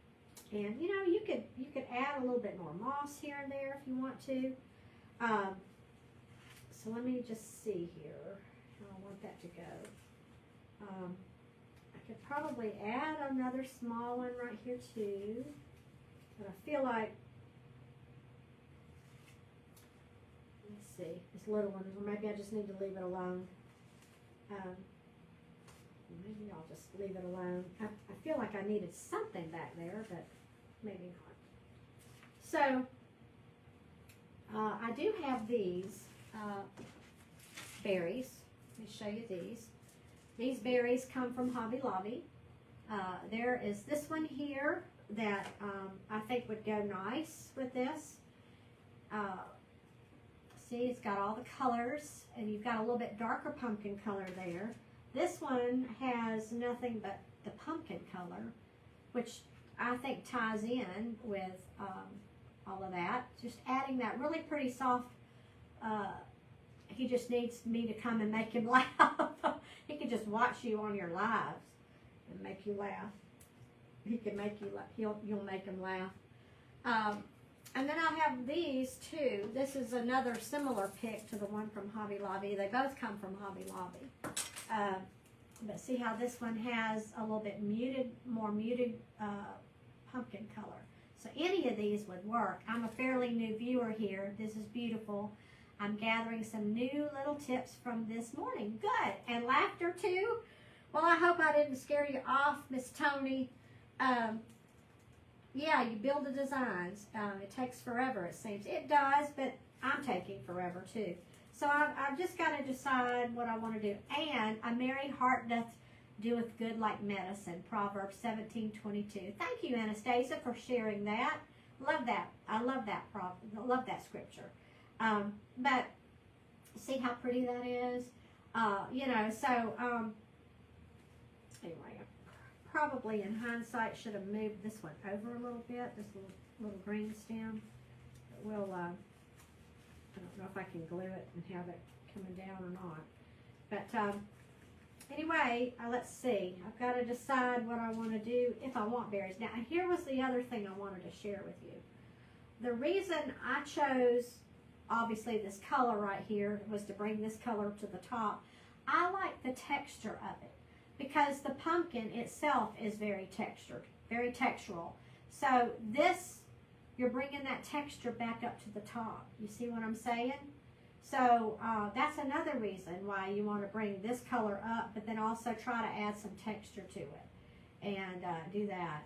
And you could add a little bit more moss here and there if you want to. So let me just see here how I want that to go. I could probably add another small one right here too. But I feel like, let's see, this little one, or maybe I just need to leave it alone. Maybe I'll just leave it alone. I feel like I needed something back there, but maybe not. So I do have these berries. Let me show you these. These berries come from Hobby Lobby. There is this one here that I think would go nice with this. See, it's got all the colors, and you've got a little bit darker pumpkin color there. This one has nothing but the pumpkin color, which I think ties in with all of that. Just adding that really pretty soft, he just needs me to come and make him laugh. He can just watch you on your lives and make you laugh. He can make you laugh. You'll make him laugh. And then I have these too. This is another similar pick to the one from Hobby Lobby. They both come from Hobby Lobby. But see how this one has a little bit more muted pumpkin color. So any of these would work. I'm a fairly new viewer here. This is beautiful. I'm gathering some new little tips from this morning. Good. And laughter too. Well, I hope I didn't scare you off, Miss Tony. Yeah, you build the designs. It takes forever, it seems. It does, but I'm taking forever too. So I've just got to decide what I want to do. And a merry heart doth doeth good like medicine. Proverbs 17:22. Thank you, Anastasia, for sharing that. Love that. I love that. Love that scripture. But see how pretty that is. Anyway, I probably in hindsight should have moved this one over a little bit. This little green stem. But we'll. I don't know if I can glue it and have it coming down or not. But anyway, let's see. I've got to decide what I want to do if I want berries. Now, here was the other thing I wanted to share with you. The reason I chose, obviously, this color right here was to bring this color to the top. I like the texture of it because the pumpkin itself is very textured, very textural. So this, you're bringing that texture back up to the top. You see what I'm saying? So that's another reason why you want to bring this color up, but then also try to add some texture to it and do that.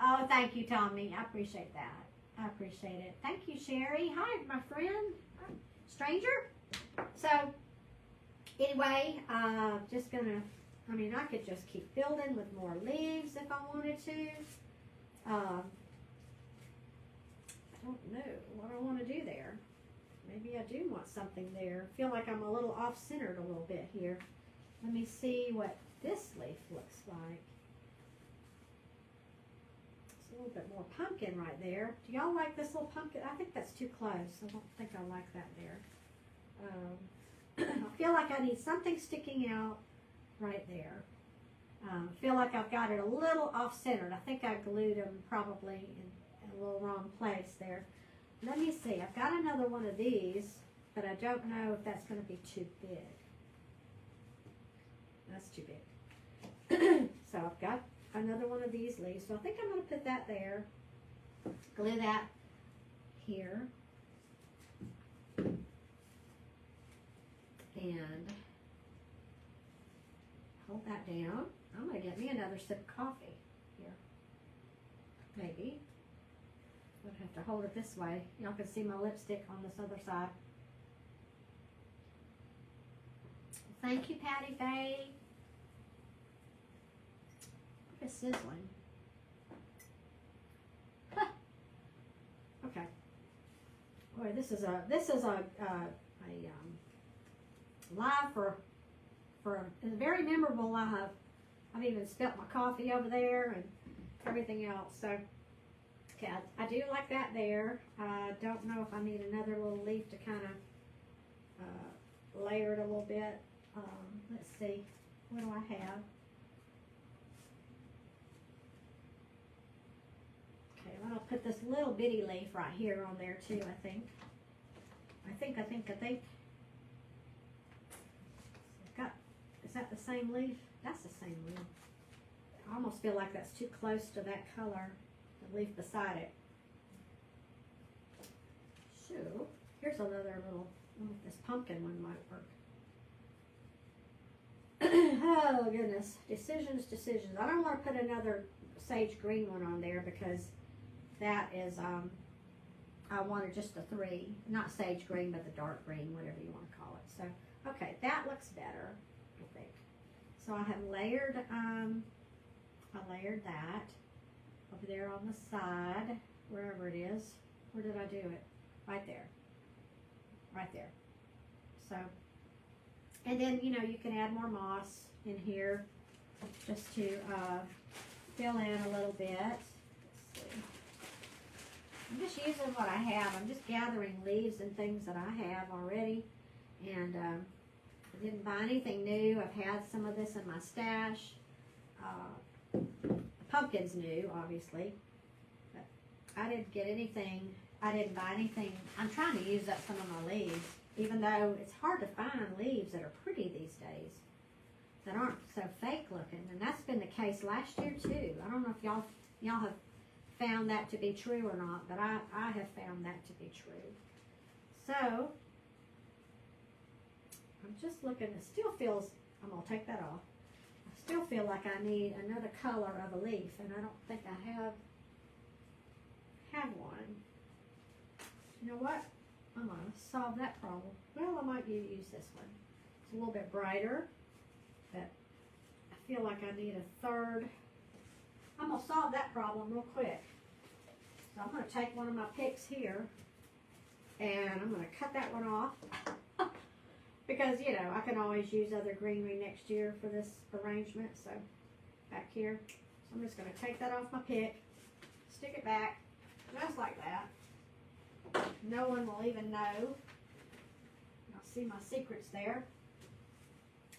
Oh, thank you, Tommy. I appreciate that. I appreciate it. Thank you, Sherry. Hi, my friend. Stranger. So anyway, just gonna, I could just keep building with more leaves if I wanted to. I don't know what I want to do there. Maybe I do want something there. I feel like I'm a little off-centered a little bit here. Let me see what this leaf looks like. It's a little bit more pumpkin right there. Do y'all like this little pumpkin? I think that's too close. I don't think I like that there. I feel like I need something sticking out right there. I feel like I've got it a little off-centered. I think I glued them probably in a little wrong place there. Let me see. I've got another one of these, but I don't know if that's going to be too big. That's too big. So I've got another one of these leaves. So I think I'm going to put that there. Glue that here. And hold that down. I'm going to get me another sip of coffee here. Maybe. I'm going to have to hold it this way. Y'all can see my lipstick on this other side. Thank you, Patty Faye. Look at sizzling. Huh. Okay. Boy, this is a live for a very memorable live. I've even spilt my coffee over there and everything else. So, okay, I do like that there. I don't know if I need another little leaf to kind of layer it a little bit. Let's see. What do I have? Okay, well, I'll put this little bitty leaf right here on there too, I think. Is that the same leaf? That's the same leaf. I almost feel like that's too close to that color, the leaf beside it. So, here's another little, this pumpkin one might work. Oh goodness, decisions. I don't want to put another sage green one on there because that is I wanted just the 3, not sage green, but the dark green, whatever you want to call it. So, okay, that looks better, I think. So I have layered, that over there on the side, wherever it is. Where did I do it? Right there. Right there. So, and then, you know, you can add more moss in here just to fill in a little bit. Let's see. I'm just using what I have. I'm just gathering leaves and things that I have already. And I didn't buy anything new. I've had some of this in my stash. Pumpkin's new, obviously. But I didn't get anything. I didn't buy anything. I'm trying to use up some of my leaves, even though it's hard to find leaves that are pretty these days, that aren't so fake looking. And that's been the case last year too. I don't know if y'all have found that to be true or not, but I have found that to be true. So I'm just looking. It still feels, I'm going to take that off. I still feel like I need another color of a leaf, and I don't think I have one. You know what? I'm going to solve that problem. Well, I might use this one. It's a little bit brighter, but I feel like I need a third. I'm going to solve that problem real quick. So I'm going to take one of my picks here, and I'm going to cut that one off. Because, you know, I can always use other greenery next year for this arrangement. So, back here. So I'm just going to take that off my pick, stick it back, just like that. No one will even know. You'll see my secrets there.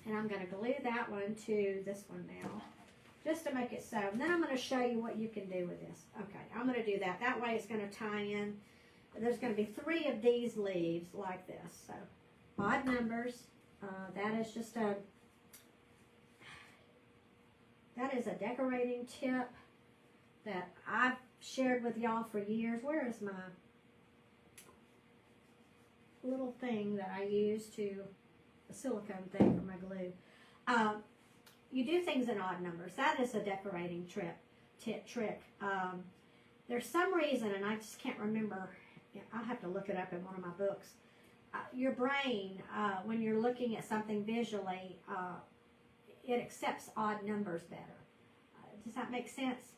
And I'm going to glue that one to this one now, just to make it so. And then I'm going to show you what you can do with this. Okay, I'm going to do that. That way it's going to tie in. There's going to be 3 of these leaves like this. So, odd numbers. That is just that is a decorating tip that I've shared with y'all for years. Where is my little thing that I use to, a silicone thing for my glue? You do things in odd numbers. That is a decorating trick. There's some reason, and I just can't remember. I'll have to look it up in one of my books. Your brain, when you're looking at something visually, it accepts odd numbers better. Does that make sense?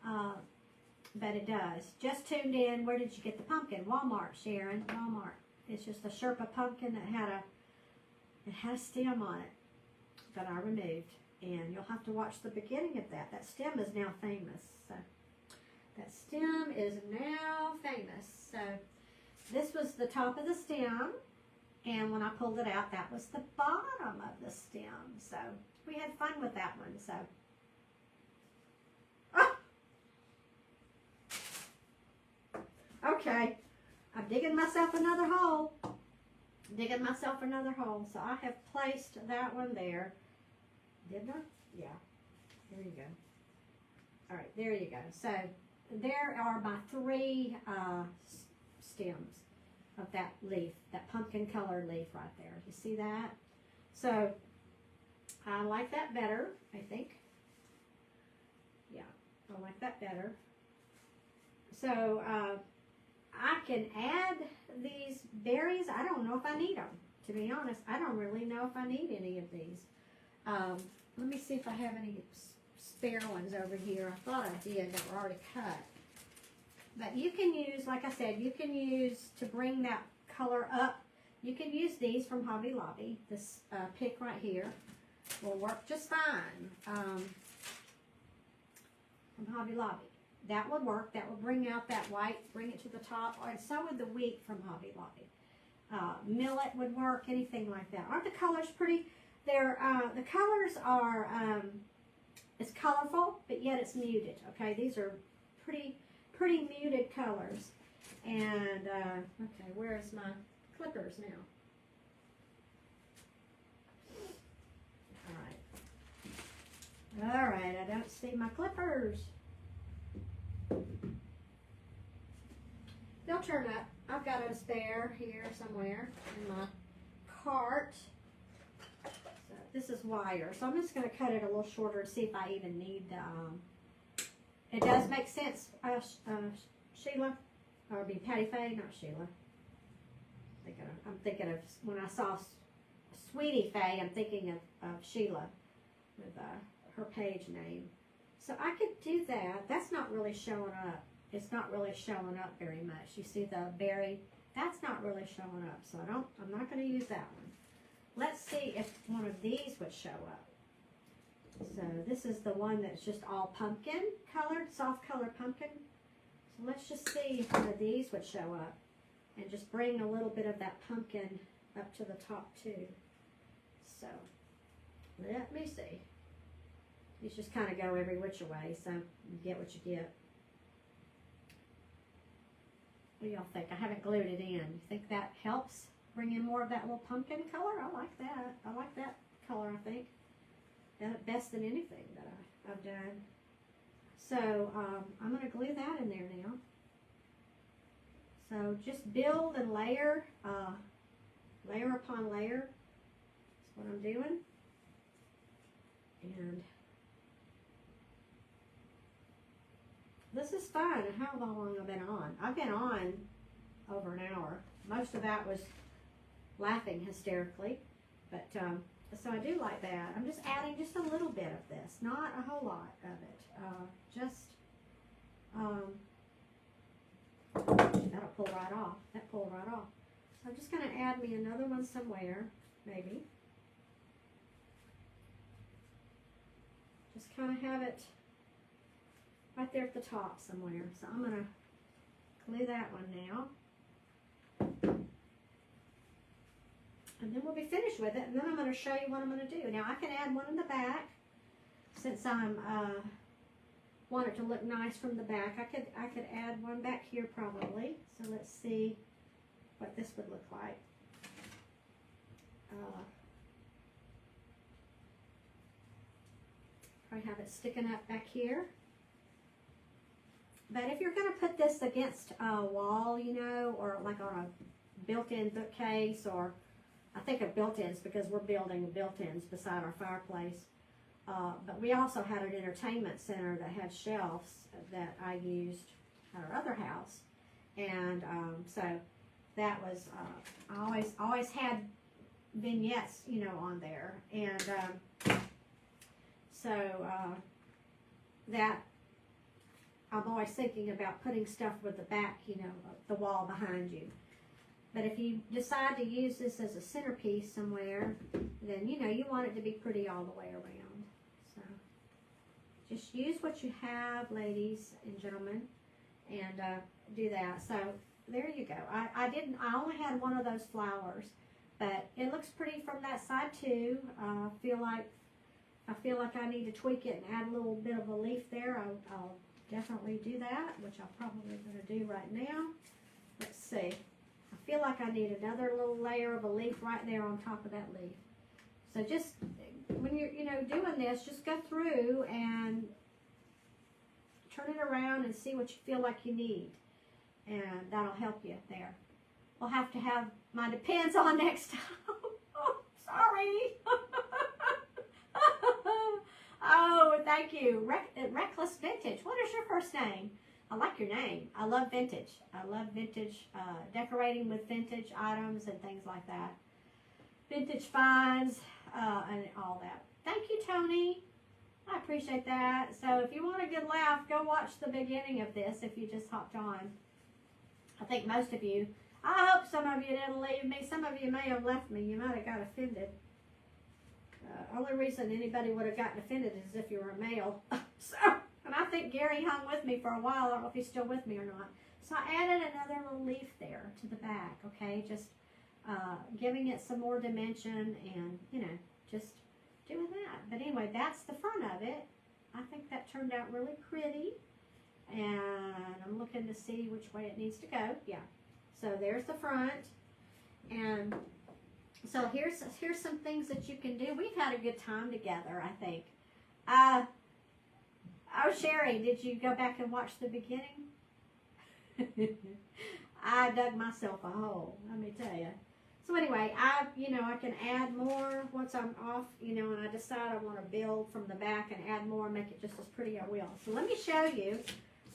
But it does. Just tuned in. Where did you get the pumpkin? Walmart, Sharon. Walmart. It's just a Sherpa pumpkin that had a stem on it that I removed. And you'll have to watch the beginning of that. That stem is now famous. So that stem is now famous. So this was the top of the stem. And when I pulled it out, that was the bottom of the stem. So we had fun with that one. So. Oh! Okay. I'm digging myself another hole. So I have placed that one there. Didn't I? Yeah. There you go. All right, there you go. So there are my 3 stems of that leaf, that pumpkin colored leaf right there. You see that? So I like that better, I think. Yeah, I like that better. So I can add these berries. I don't know if I need them, to be honest. I don't really know if I need any of these. Let me see if I have any spare ones over here. I thought I did that were already cut. But you can use, like I said, you can use to bring that color up. You can use these from Hobby Lobby. This pick right here will work just fine from Hobby Lobby. That would work. That would bring out that white, bring it to the top. And so would the wheat from Hobby Lobby. Millet would work, anything like that. Aren't the colors pretty? They're, the colors are, it's colorful, but yet it's muted, okay? These are pretty muted colors. And, okay, where's my clippers now? All right, I don't see my clippers. They'll turn up. I've got a spare here somewhere in my cart. So this is wider, so I'm just going to cut it a little shorter to see if I even need the, it does make sense, Sheila. or it'd be Patty Faye, not Sheila. I'm thinking of, when I saw Sweetie Faye, I'm thinking of Sheila with her page name. So I could do that. That's not really showing up. It's not really showing up very much. You see the berry? That's not really showing up. So I'm not going to use that one. Let's see if one of these would show up. So this is the one that's just all pumpkin colored, soft colored pumpkin. So let's just see if one of these would show up. And just bring a little bit of that pumpkin up to the top too. So, let me see. These just kind of go every which way, so you get what you get. What do y'all think? I haven't glued it in. You think that helps bring in more of that little pumpkin color? I like that. I like that color, I think. Best than anything that I've done. So, I'm going to glue that in there now. So just build and layer, layer upon layer. That's what I'm doing. And this is fun. How long have I been on? I've been on over an hour. Most of that was laughing hysterically. But so I do like that. I'm just adding just a little bit of this. Not a whole lot of it. That'll pull right off. That pulled right off. So I'm just going to add me another one somewhere, maybe. Just kind of have it right there at the top somewhere. So I'm going to glue that one now. And then we'll be finished with it. And then I'm going to show you what I'm going to do. Now I can add one in the back since I'm want it to look nice from the back. I could add one back here probably. So let's see what this would look like. Probably have it sticking up back here. But if you're going to put this against a wall, you know, or like on a built-in bookcase, or I think of built-ins because we're building built-ins beside our fireplace. But we also had an entertainment center that had shelves that I used at our other house. And so that was, I always had vignettes, you know, on there. And that, I'm always thinking about putting stuff with the back, you know, the wall behind you. But if you decide to use this as a centerpiece somewhere, then, you know, you want it to be pretty all the way around. Just use what you have, ladies and gentlemen, and do that. So there you go. I only had one of those flowers, but it looks pretty from that side too. I feel like I need to tweak it and add a little bit of a leaf there. I'll definitely do that, which I'm probably going to do right now. Let's see. I feel like I need another little layer of a leaf right there on top of that leaf. So just when you're, you know, doing this, just go through and turn it around and see what you feel like you need. And that'll help you there. We'll have to have my Depends on next time. Oh, sorry. Oh, thank you. Reckless Vintage. What is your first name? I like your name. I love vintage. I love vintage, decorating with vintage items and things like that. Vintage finds. And all that. Thank you, Tony. I appreciate that. So if you want a good laugh, go watch the beginning of this if you just hopped on. I think most of you, I hope some of you didn't leave me. Some of you may have left me. You might have got offended. Only reason anybody would have gotten offended is if you were a male. And I think Gary hung with me for a while. I don't know if he's still with me or not. So I added another little leaf there to the back, okay? Just giving it some more dimension and, you know, just doing that. But anyway, that's the front of it. I think that turned out really pretty. And I'm looking to see which way it needs to go. Yeah. So there's the front. And so here's some things that you can do. We've had a good time together, I think. Oh, Sherry, did you go back and watch the beginning? I dug myself a hole, let me tell you. So anyway, I can add more once I'm off, you know, and I decide I want to build from the back and add more, make it just as pretty I will. So let me show you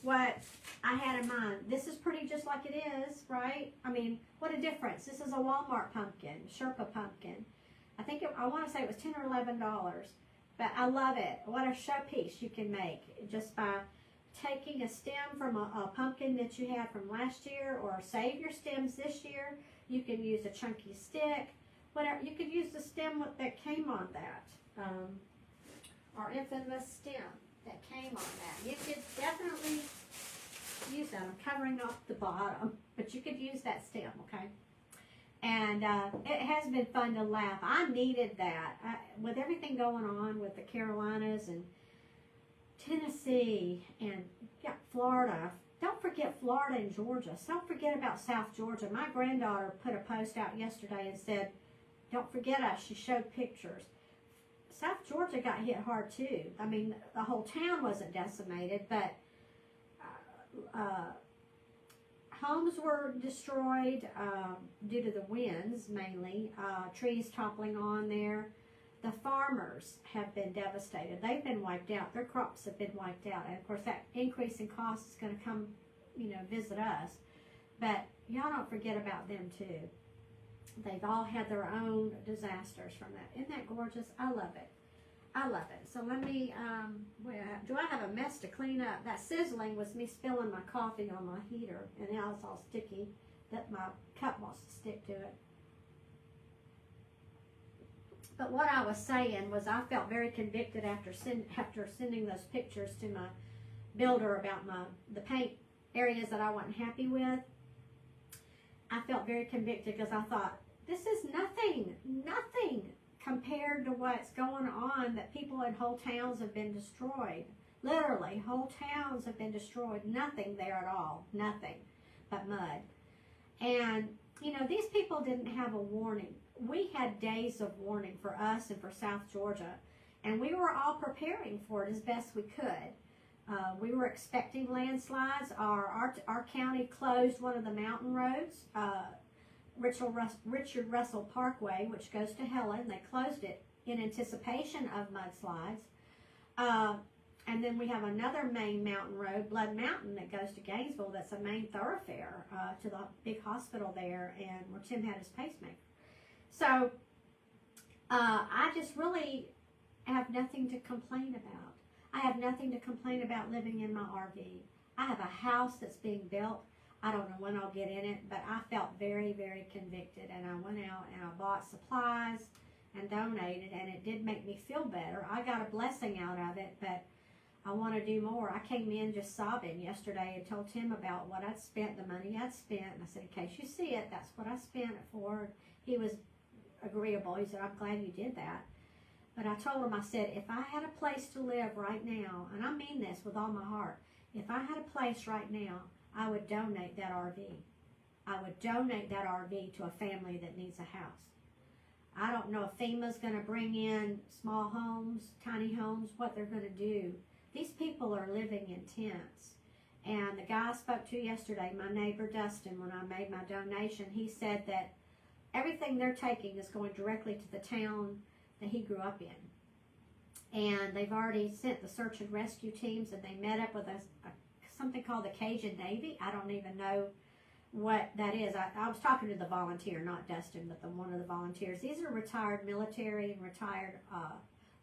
what I had in mind. This is pretty just like it is, right? I mean, what a difference. This is a Walmart pumpkin, Sherpa pumpkin. I want to say it was $10 or $11, but I love it. What a showpiece you can make just by taking a stem from a pumpkin that you had from last year, or save your stems this year. You can use a chunky stick, whatever. You could use the stem that came on that, our infamous stem that came on that. You could definitely use that. I'm covering off the bottom, but you could use that stem, okay? And it has been fun to laugh. I needed that. With everything going on with the Carolinas and Tennessee and Florida. Don't forget Florida and Georgia. Don't forget about South Georgia. My granddaughter put a post out yesterday and said, don't forget us. She showed pictures. South Georgia got hit hard too. I mean, the whole town wasn't decimated, but homes were destroyed due to the winds mainly. Trees toppling on there. The farmers have been devastated. They've been wiped out. Their crops have been wiped out. And, of course, that increase in cost is going to come, visit us. But y'all don't forget about them, too. They've all had their own disasters from that. Isn't that gorgeous? I love it. I love it. So let me, do I have a mess to clean up? That sizzling was me spilling my coffee on my heater. And now it's all sticky that my cup wants to stick to it. But what I was saying was I felt very convicted after sending those pictures to my builder about the paint areas that I wasn't happy with. I felt very convicted because I thought, this is nothing compared to what's going on, that people in whole towns have been destroyed. Literally, whole towns have been destroyed. Nothing there at all. Nothing but mud. And, these people didn't have a warning. We had days of warning for us and for South Georgia, and we were all preparing for it as best we could. We were expecting landslides. Our county closed one of the mountain roads, Richard Russell Parkway, which goes to Helen. They closed it in anticipation of mudslides. And then we have another main mountain road, Blood Mountain, that goes to Gainesville. That's a main thoroughfare to the big hospital there, and where Tim had his pacemaker. So I just really have nothing to complain about. I have nothing to complain about living in my RV. I have a house that's being built. I don't know when I'll get in it, but I felt very, very convicted. And I went out and I bought supplies and donated, and it did make me feel better. I got a blessing out of it, but I want to do more. I came in just sobbing yesterday and told Tim about what I'd spent, the money I'd spent. And I said, in case you see it, that's what I spent it for. He was agreeable. He said, I'm glad you did that. But I told him, I said, if I had a place to live right now, and I mean this with all my heart, if I had a place right now, I would donate that RV. I would donate that RV to a family that needs a house. I don't know if FEMA's going to bring in small homes, tiny homes, what they're going to do. These people are living in tents. And the guy I spoke to yesterday, my neighbor Dustin, when I made my donation, he said that everything they're taking is going directly to the town that he grew up in. And they've already sent the search and rescue teams, and they met up with something called the Cajun Navy. I don't even know what that is. I was talking to the volunteer, not Dustin, but one of the volunteers. These are retired military and retired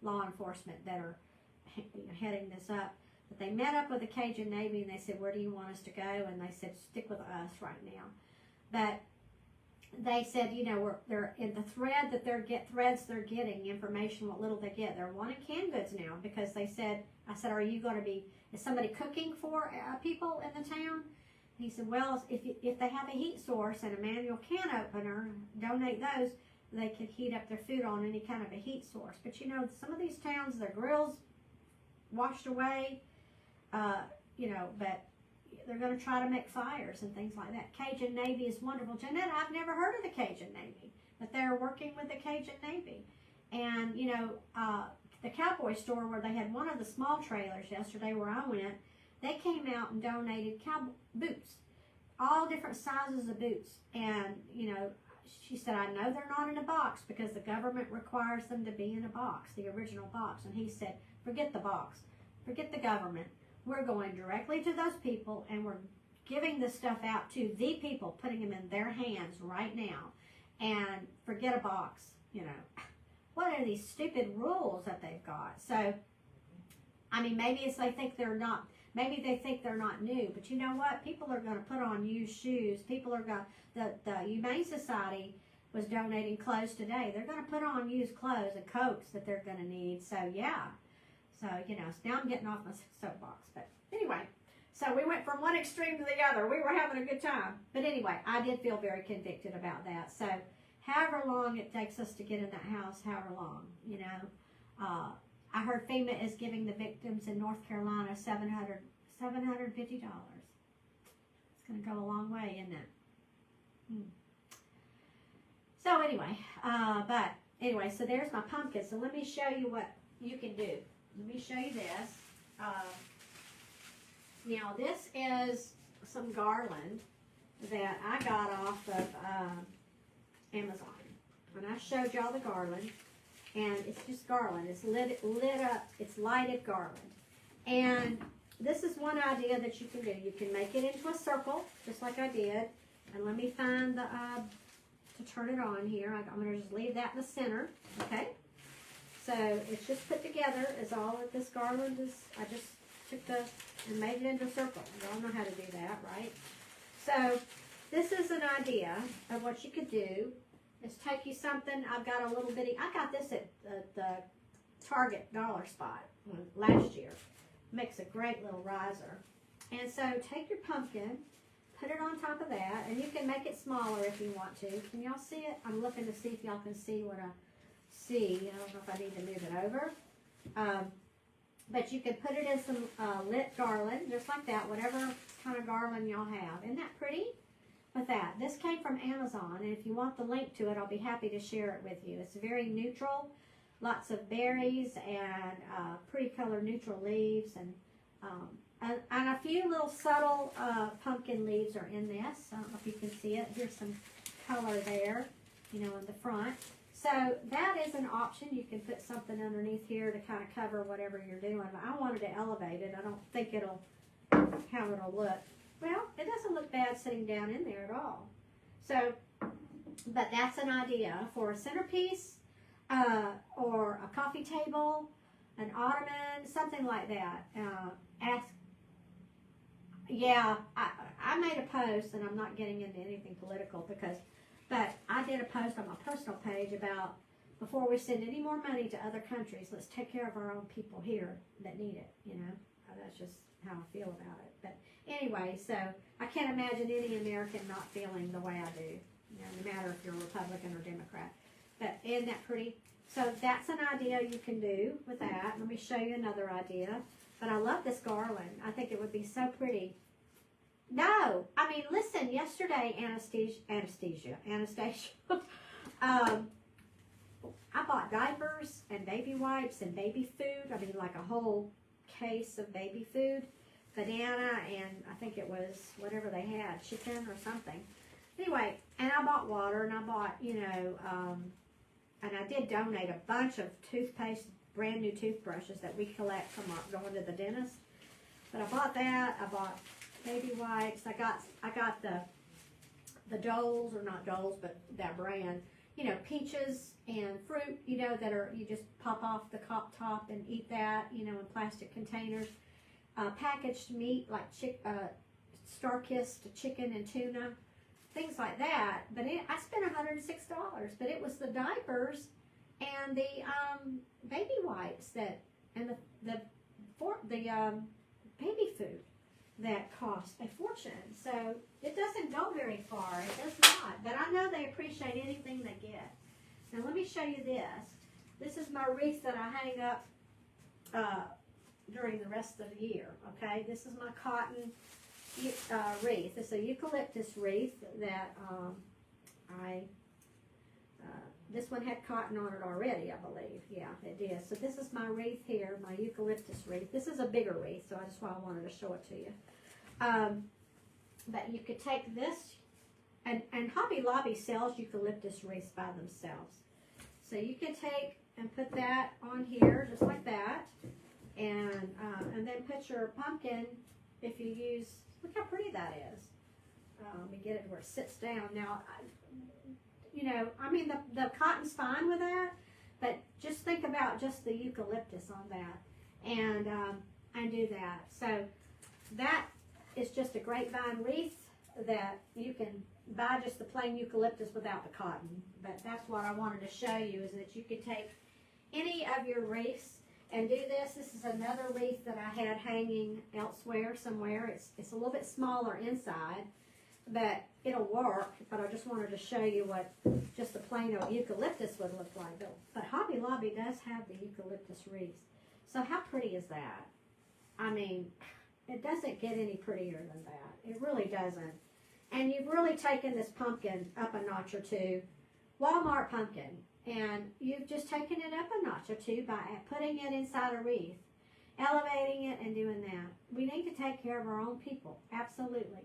law enforcement that are heading this up. But they met up with the Cajun Navy, and they said, where do you want us to go? And they said, stick with us right now. But they said, they're in the thread that they're getting information, what little they get. They're wanting canned goods now because I said, are you going to be, is somebody cooking for people in the town? And he said, well, if they have a heat source and a manual can opener, donate those, they could heat up their food on any kind of a heat source. But some of these towns, their grills washed away, but they're going to try to make fires and things like that. Cajun Navy is wonderful. Jeanette, I've never heard of the Cajun Navy, but they're working with the Cajun Navy. And, the Cowboy store where they had one of the small trailers yesterday where I went, they came out and donated boots, all different sizes of boots. And, she said, I know they're not in a box because the government requires them to be in a box, the original box. And he said, forget the box, forget the government. We're going directly to those people, and we're giving the stuff out to the people, putting them in their hands right now. And forget a box, you know. What are these stupid rules that they've got? So, I mean, maybe it's they think they're not, maybe they think they're not new, but you know what? People are going to put on used shoes. People are going, the Humane Society was donating clothes today. They're going to put on used clothes and coats that they're going to need. So, yeah. So, you know, now I'm getting off my soapbox. But anyway, so we went from one extreme to the other. We were having a good time. But anyway, I did feel very convicted about that. So, however long it takes us to get in that house, however long, you know. I heard FEMA is giving the victims in North Carolina $750. It's going to go a long way, isn't it? So anyway, so there's my pumpkin. So let me show you what you can do. Let me show you this. Now this is some garland that I got off of Amazon. And I showed y'all the garland. And it's just garland. It's lit up. It's lighted garland. And this is one idea that you can do. You can make it into a circle, just like I did. And let me find the to turn it on here. I'm going to just leave that in the center. Okay. So it's just put together as all of this garland is. I just took and made it into a circle. Y'all know how to do that, right? So this is an idea of what you could do. Is take you something. I've got a little bitty. I got this at the Target dollar spot last year. Makes a great little riser. And so take your pumpkin, put it on top of that, and you can make it smaller if you want to. Can y'all see it? I'm looking to see if y'all can see what I see. I don't know if I need to move it over. But you can put it in some lit garland, just like that, whatever kind of garland y'all have. Isn't that pretty? With that. This came from Amazon, and if you want the link to it, I'll be happy to share it with you. It's very neutral, lots of berries and pretty color neutral leaves, and a few little subtle pumpkin leaves are in this. I don't know if you can see it. Here's some color there, you know, in the front. So that is an option. You can put something underneath here to kind of cover whatever you're doing. But I wanted to elevate it. I don't think how it'll look. Well, it doesn't look bad sitting down in there at all. So, but that's an idea for a centerpiece or a coffee table, an ottoman, something like that. I made a post, and I'm not getting into anything political but I did a post on my personal page about before we send any more money to other countries, let's take care of our own people here that need it, you know. That's just how I feel about it. But anyway, so I can't imagine any American not feeling the way I do, you know, no matter if you're a Republican or Democrat. But isn't that pretty? So that's an idea you can do with that. Let me show you another idea. But I love this garland. I think it would be so pretty. No, I mean, listen, yesterday, Anastasia, I bought diapers and baby wipes and baby food. I mean, like a whole case of baby food, banana, and I think it was whatever they had, chicken or something. Anyway, and I bought water, and I bought, you know, and I did donate a bunch of toothpaste, brand new toothbrushes that we collect from going to the dentist. But I bought that. I bought baby wipes. I got the Doles, or not Doles, but that brand. You know, peaches and fruit, you know, that are, you just pop off the top and eat that, you know, in plastic containers. Packaged meat like Star-Kissed chicken and tuna, things like that. But I spent $106, but it was the diapers and the baby wipes and the baby food that cost a fortune. So it doesn't go very far. It does not. But I know they appreciate anything they get. Now let me show you this. This is my wreath that I hang up during the rest of the year. Okay, this is my cotton wreath. It's a eucalyptus wreath that this one had cotton on it already, I believe. Yeah, it did. So this is my wreath here, my eucalyptus wreath. This is a bigger wreath, so that's why I wanted to show it to you. But you could take this, and Hobby Lobby sells eucalyptus wreaths by themselves. So you can take and put that on here, just like that. And then put your pumpkin, if you use, look how pretty that is. Let me get it where it sits down. Now, I mean, the cotton's fine with that, but just think about just the eucalyptus on that, and do that. So that is just a grapevine wreath that you can buy just the plain eucalyptus without the cotton. But that's what I wanted to show you, is that you could take any of your wreaths and do this. This is another wreath that I had hanging elsewhere somewhere. It's a little bit smaller inside, but it'll work. But I just wanted to show you what just the plain old eucalyptus would look like. But Hobby Lobby does have the eucalyptus wreaths. So how pretty is that? I mean, it doesn't get any prettier than that. It really doesn't. And you've really taken this pumpkin up a notch or two. Walmart pumpkin. And you've just taken it up a notch or two by putting it inside a wreath, elevating it, and doing that. We need to take care of our own people. Absolutely.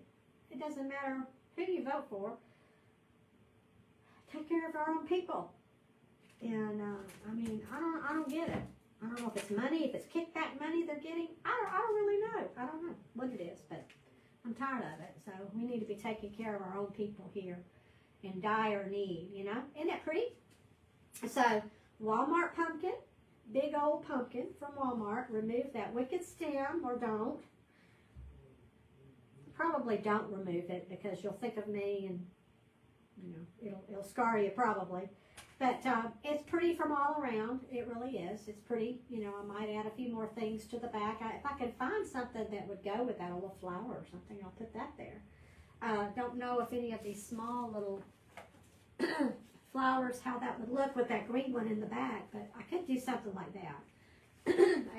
It doesn't matter who you vote for. Take care of our own people. And I mean, I don't get it. I don't know if it's money, if it's kickback money they're getting. I don't really know. I don't know what it is, but I'm tired of it. So we need to be taking care of our own people here in dire need. Isn't that pretty? So, Walmart pumpkin, big old pumpkin from Walmart. Remove that wicked stem, or don't. Probably don't remove it, because you'll think of me and, it'll scar you probably. But it's pretty from all around. It really is. It's pretty. I might add a few more things to the back. If I could find something that would go with that, a little flower or something, I'll put that there. Don't know if any of these small little flowers, how that would look with that green one in the back, but I could do something like that.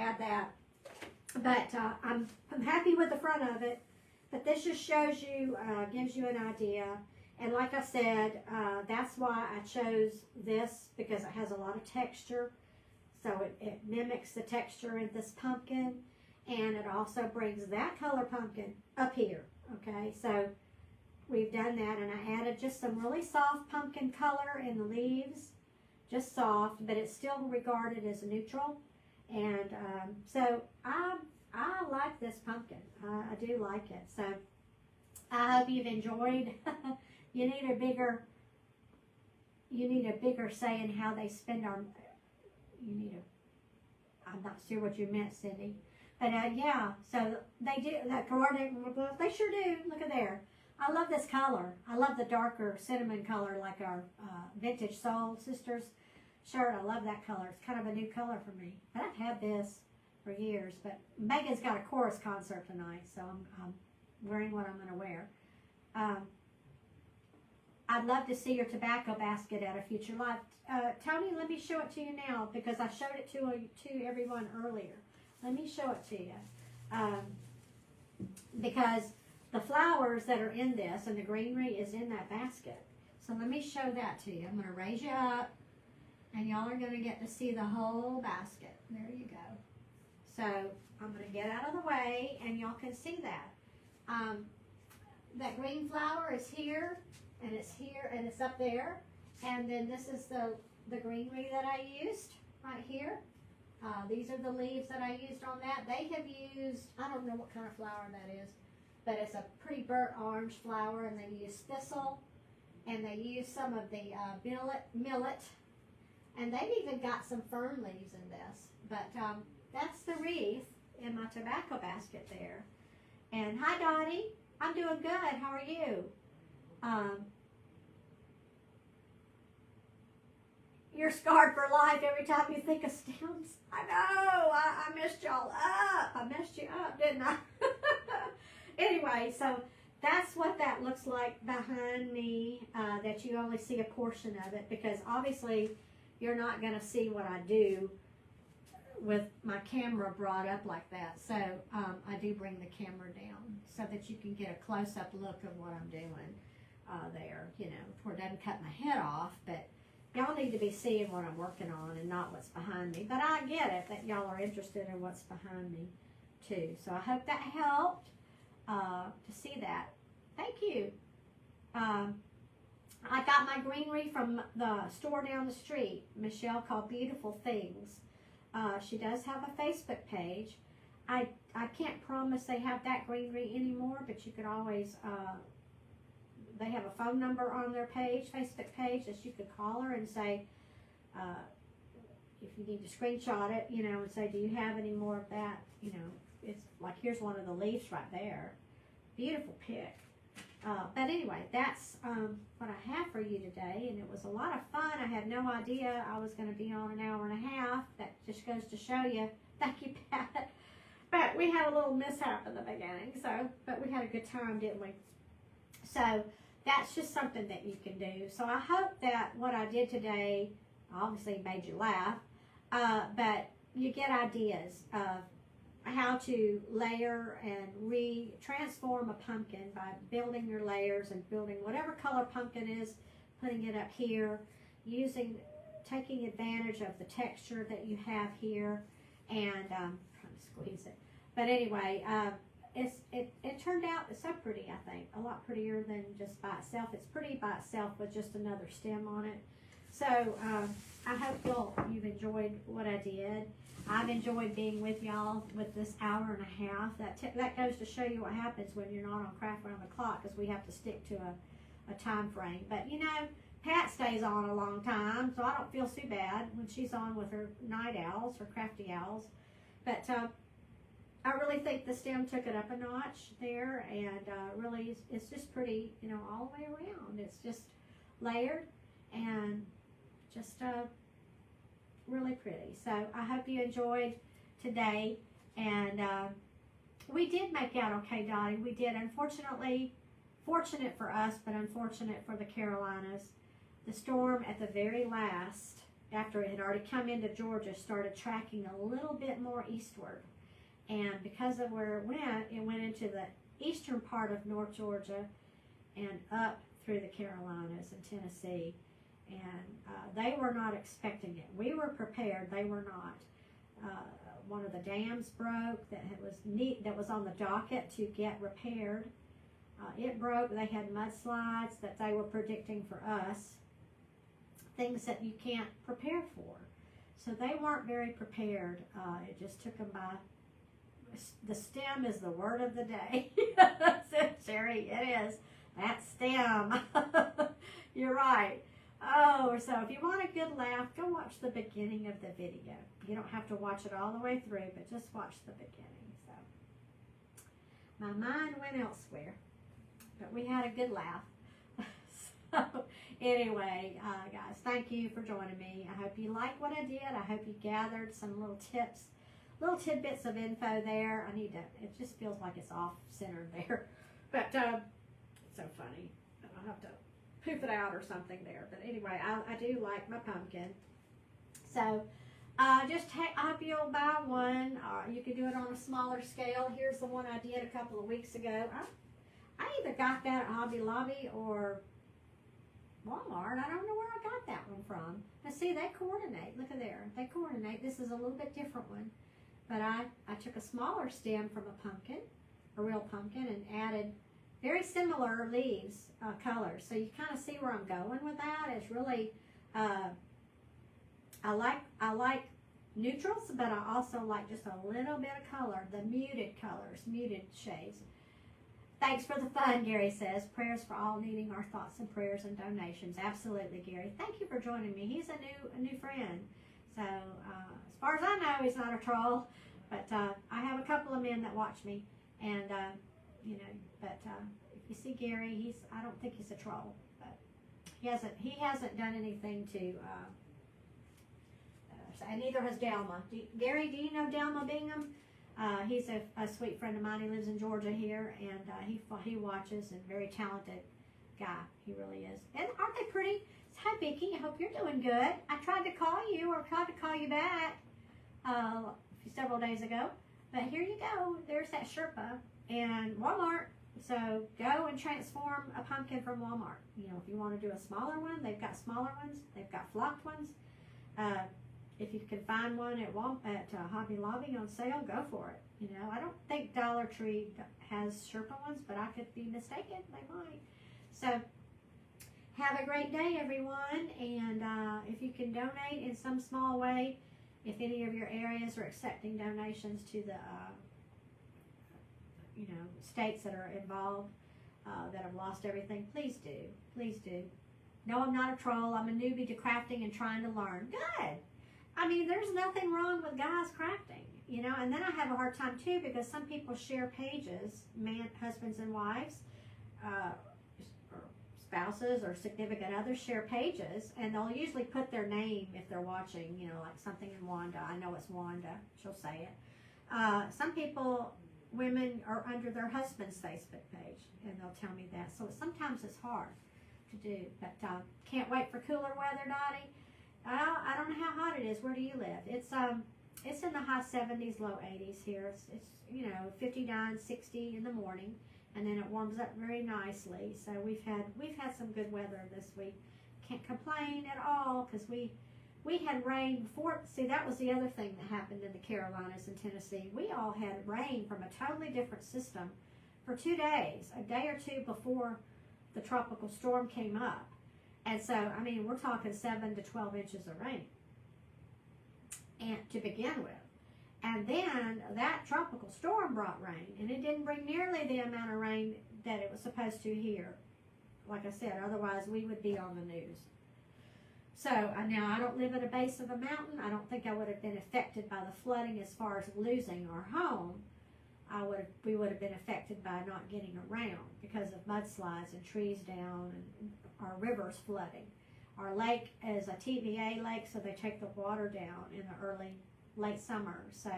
Add that. But I'm happy with the front of it. But this just shows you, gives you an idea. And like I said, that's why I chose this, because it has a lot of texture. So it mimics the texture in this pumpkin. And it also brings that color pumpkin up here. Okay, so we've done that, and I added just some really soft pumpkin color in the leaves. Just soft, but it's still regarded as neutral. And so I like this pumpkin. I do like it. So I hope you've enjoyed. You need a bigger say in how they spend our, I'm not sure what you meant, Cindy. But yeah, so they do, that coordinating, they sure do. Look at there. I love this color. I love the darker cinnamon color, like our Vintage Soul Sisters shirt. I love that color. It's kind of a new color for me. But I've had this for years. But Megan's got a chorus concert tonight, so I'm wearing what I'm going to wear. I'd love to see your tobacco basket at a future life. Tony, let me show it to you now, because I showed it to everyone earlier. Let me show it to you. Because the flowers that are in this and the greenery is in that basket. So let me show that to you. I'm going to raise you up, and y'all are going to get to see the whole basket. There you go. So I'm going to get out of the way, and y'all can see that. That green flower is here, and it's here, and it's up there. And then this is the greenery that I used right here. These are the leaves that I used on that. They have used, I don't know what kind of flower that is, but it's a pretty burnt orange flower, and they use thistle, and they use some of the millet, and they've even got some fern leaves in this. But that's the wreath in my tobacco basket there. And hi, Dottie. I'm doing good. How are you? You're scarred for life every time you think of stems. I know. I messed y'all up. I messed you up, didn't I? Anyway, so that's what that looks like behind me, that you only see a portion of it, because obviously you're not going to see what I do with my camera brought up like that. So I do bring the camera down so that you can get a close-up look of what I'm doing there, where it doesn't cut my head off, but y'all need to be seeing what I'm working on and not what's behind me. But I get it that y'all are interested in what's behind me too. So I hope that helped to see that. Thank you. I got my greenery from the store down the street, Michelle, called Beautiful Things. She does have a Facebook page. I can't promise they have that greenery anymore, but you could always, they have a phone number on their page, Facebook page, that you could call her and say, if you need to screenshot it, you know, and say, do you have any more of that? You know, it's like, here's one of the leaves right there. Beautiful pic. But anyway, that's what I have for you today, and it was a lot of fun. I had no idea I was going to be on an hour and a half. That just goes to show you. Thank you, Pat. But we had a little mishap in the beginning, but we had a good time, didn't we? So that's just something that you can do. So I hope that what I did today obviously made you laugh, but you get ideas of how to layer and transform a pumpkin by building your layers and building whatever color pumpkin is, putting it up here, taking advantage of the texture that you have here, and trying to squeeze it. But anyway, it turned out so pretty, I think. A lot prettier than just by itself. It's pretty by itself with just another stem on it. So I hope you've enjoyed what I did. I've enjoyed being with y'all with this hour and a half. That goes to show you what happens when you're not on Craft Around the Clock, because we have to stick to a time frame. But you know, Pat stays on a long time, so I don't feel too bad when she's on with her night owls, her crafty owls. But I really think the stem took it up a notch there, and really it's just pretty, you know, all the way around. It's just layered and just really pretty. So I hope you enjoyed today, and we did make out okay, Dottie. We did. Unfortunately, fortunate for us, but unfortunate for the Carolinas, the storm at the very last, after it had already come into Georgia, started tracking a little bit more eastward. And because of where it went into the eastern part of North Georgia and up through the Carolinas and Tennessee. And they were not expecting it. We were prepared. They were not. One of the dams broke that was on the docket to get repaired. It broke. They had mudslides that they were predicting for us. Things that you can't prepare for. So they weren't very prepared. It just took them by. The stem is the word of the day. Said Sherry, it is. That stem. You're right. Oh, so if you want a good laugh, go watch the beginning of the video. You don't have to watch it all the way through, but just watch the beginning. So my mind went elsewhere, but we had a good laugh. So anyway, guys, thank you for joining me. I hope you liked what I did. I hope you gathered some little tips, little tidbits of info there. It just feels like it's off centered there, but it's so funny. I'll have to poof it out or something there. But anyway, I do like my pumpkin. So I hope you'll buy one. You can do it on a smaller scale. Here's the one I did a couple of weeks ago. I either got that at Hobby Lobby or Walmart. I don't know where I got that one from. But see, they coordinate. Look at there. They coordinate. This is a little bit different one. But I took a smaller stem from a pumpkin, a real pumpkin, and added very similar leaves, colors. So you kind of see where I'm going with that. It's really, I like neutrals, but I also like just a little bit of color, the muted colors, muted shades. Thanks for the fun, Gary says. Prayers for all needing our thoughts and prayers and donations. Absolutely, Gary. Thank you for joining me. He's a new friend. So as far as I know, he's not a troll. But I have a couple of men that watch me, and you know. But if you see Gary, I don't think he's a troll. But he hasn't done anything to. And neither has Delma. Gary, do you know Delma Bingham? He's a sweet friend of mine. He lives in Georgia here, and he watches, and very talented guy. He really is. And aren't they pretty? Hi, Vicki. I hope you're doing good. I tried to call you back several days ago. But here you go. There's that Sherpa and Walmart. So go and transform a pumpkin from Walmart. You know, if you want to do a smaller one, they've got smaller ones. They've got flocked ones. If you can find one at Hobby Lobby on sale, go for it. You know, I don't think Dollar Tree has Sherpa ones, but I could be mistaken. They might. So have a great day, everyone. And if you can donate in some small way, If any of your areas are accepting donations to the, states that are involved, that have lost everything, please do. Please do. No, I'm not a troll. I'm a newbie to crafting and trying to learn. Good. I mean, there's nothing wrong with guys crafting, and then I have a hard time too because some people share pages, husbands and wives, or spouses or significant others share pages, and they'll usually put their name if they're watching, like something in Wanda. I know it's Wanda. She'll say it. Some people, women, are under their husband's Facebook page, and they'll tell me that. So sometimes it's hard to do, but can't wait for cooler weather, Dottie. I don't know how hot it is. Where do you live? It's in the high 70s, low 80s here. It's 59, 60 in the morning, and then it warms up very nicely. So we've had some good weather this week. Can't complain at all because we had rain before. See, that was the other thing that happened in the Carolinas and Tennessee. We all had rain from a totally different system for 2 days, a day or two before the tropical storm came up. And so, I mean, we're talking 7 to 12 inches of rain, and to begin with. And then that tropical storm brought rain, and it didn't bring nearly the amount of rain that it was supposed to here. Like I said, otherwise we would be on the news. So now I don't live at a base of a mountain. I don't think I would have been affected by the flooding as far as losing our home. We would have been affected by not getting around because of mudslides and trees down and our rivers flooding. Our lake is a TVA lake, so they take the water down in the late summer, so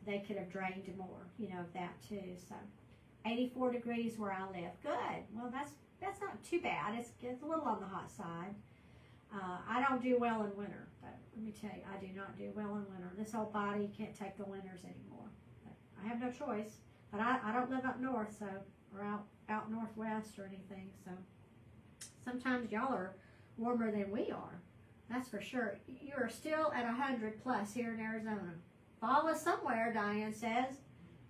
they could have drained more, of that too. So 84 degrees where I live. Good. Well, that's not too bad. It's a little on the hot side. I don't do well in winter, but let me tell you, I do not do well in winter. This old body can't take the winters anymore. But I have no choice. But I don't live up north, so or out northwest or anything. So sometimes y'all are warmer than we are. That's for sure. You are still at 100 plus here in Arizona. Fall is somewhere, Diane says.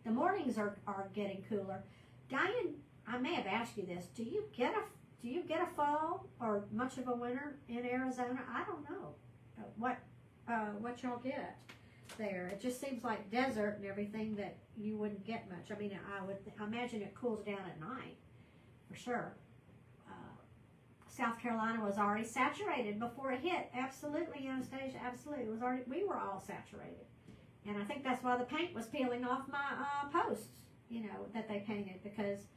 The mornings are getting cooler. Diane, I may have asked you this. Do you get a fall or much of a winter in Arizona? I don't know what y'all get there. It just seems like desert and everything that you wouldn't get much. I mean, I imagine it cools down at night for sure. South Carolina was already saturated before it hit. Absolutely, Anastasia, absolutely. We were all saturated. And I think that's why the paint was peeling off my posts, that they painted, because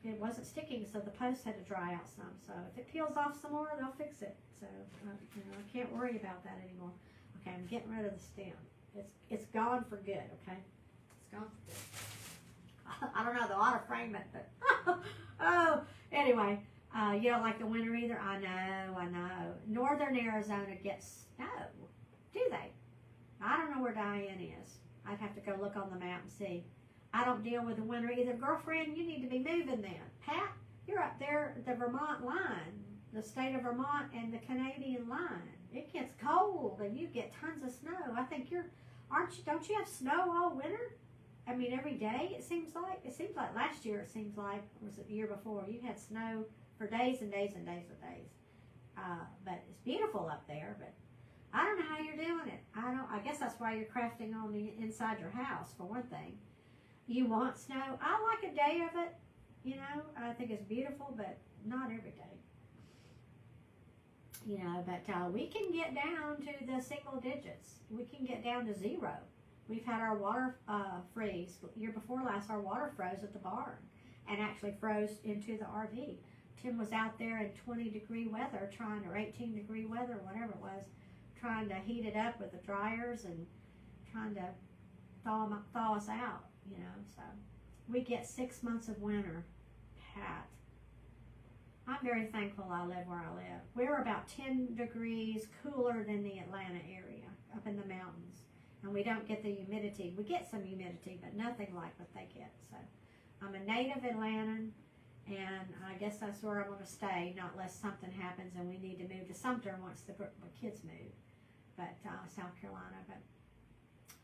it wasn't sticking, so the posts had to dry out some. So if it peels off some more, they'll fix it. So, I can't worry about that anymore. Okay, I'm getting rid of the stem. It's gone for good, okay? It's gone for good. I don't know, they'll ought to frame it, but, anyway. You don't like the winter either? I know. Northern Arizona gets snow. Do they? I don't know where Diane is. I'd have to go look on the map and see. I don't deal with the winter either. Girlfriend, you need to be moving then. Pat, you're up there at the Vermont line, the state of Vermont and the Canadian line. It gets cold and you get tons of snow. I think don't you have snow all winter? I mean, every day it seems like last year it seems like, or was it the year before, you had snow for days and days and days and days. But it's beautiful up there, but I don't know how you're doing it. I guess that's why you're crafting on the inside your house, for one thing. You want snow. I like a day of it, I think it's beautiful, but not every day. But we can get down to the single digits. We can get down to 0. We've had our water freeze. Year before last, our water froze at the barn and actually froze into the RV. Tim was out there in 20-degree weather or 18-degree weather, whatever it was, trying to heat it up with the dryers and trying to thaw us out, So we get 6 months of winter, Pat. I'm very thankful I live where I live. We're about 10 degrees cooler than the Atlanta area up in the mountains. And we don't get the humidity. We get some humidity, but nothing like what they get. So I'm a native Atlantan, and I guess that's where I'm going to stay, not unless something happens and we need to move to Sumter once the kids move. But South Carolina. But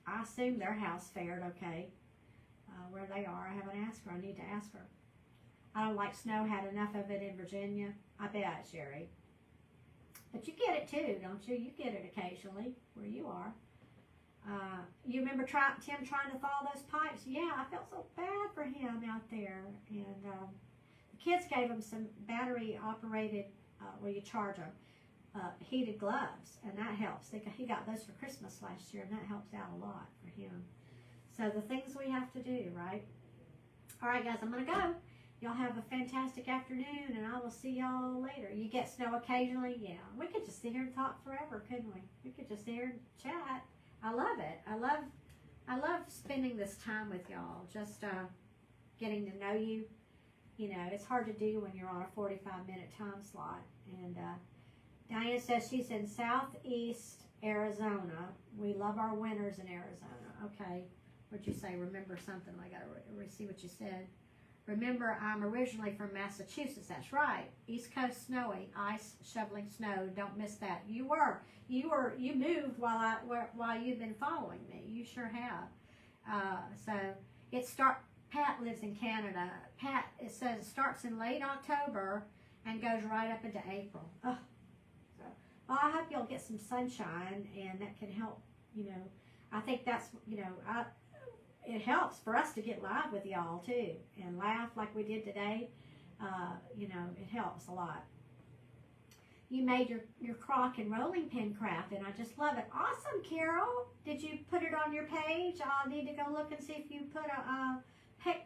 I assume their house fared okay where they are. I haven't asked her. I need to ask her. I don't like snow. Had enough of it in Virginia. I bet, Sherry. But you get it too, don't you? You get it occasionally where you are. You remember Tim trying to thaw those pipes? Yeah, I felt so bad for him out there. And the kids gave him some battery-operated, where you charge them, heated gloves, and that helps. He got those for Christmas last year, and that helps out a lot for him. So the things we have to do, right? All right, guys, I'm going to go. Y'all have a fantastic afternoon, and I will see y'all later. You get snow occasionally? Yeah. We could just sit here and talk forever, couldn't we? We could just sit here and chat. I love it. I love spending this time with y'all, just getting to know you. You know, it's hard to do when you're on a 45-minute time slot. And Diane says she's in Southeast Arizona. We love our winters in Arizona. Okay. What'd you say? Remember something? I got to see what you said. Remember, I'm originally from Massachusetts. That's right. East Coast snowy, ice shoveling snow. Don't miss that. You moved while you've been following me. You sure have. Pat lives in Canada. Pat, it says it starts in late October and goes right up into April. Oh, well, I hope you'll get some sunshine, and that can help. You know, I think that's it helps for us to get live with y'all too and laugh like we did today. You know, it helps a lot. You made your crock and rolling pin craft, and I just love it. Awesome, Carol. Did you put it on your page? I'll need to go look and see if you put a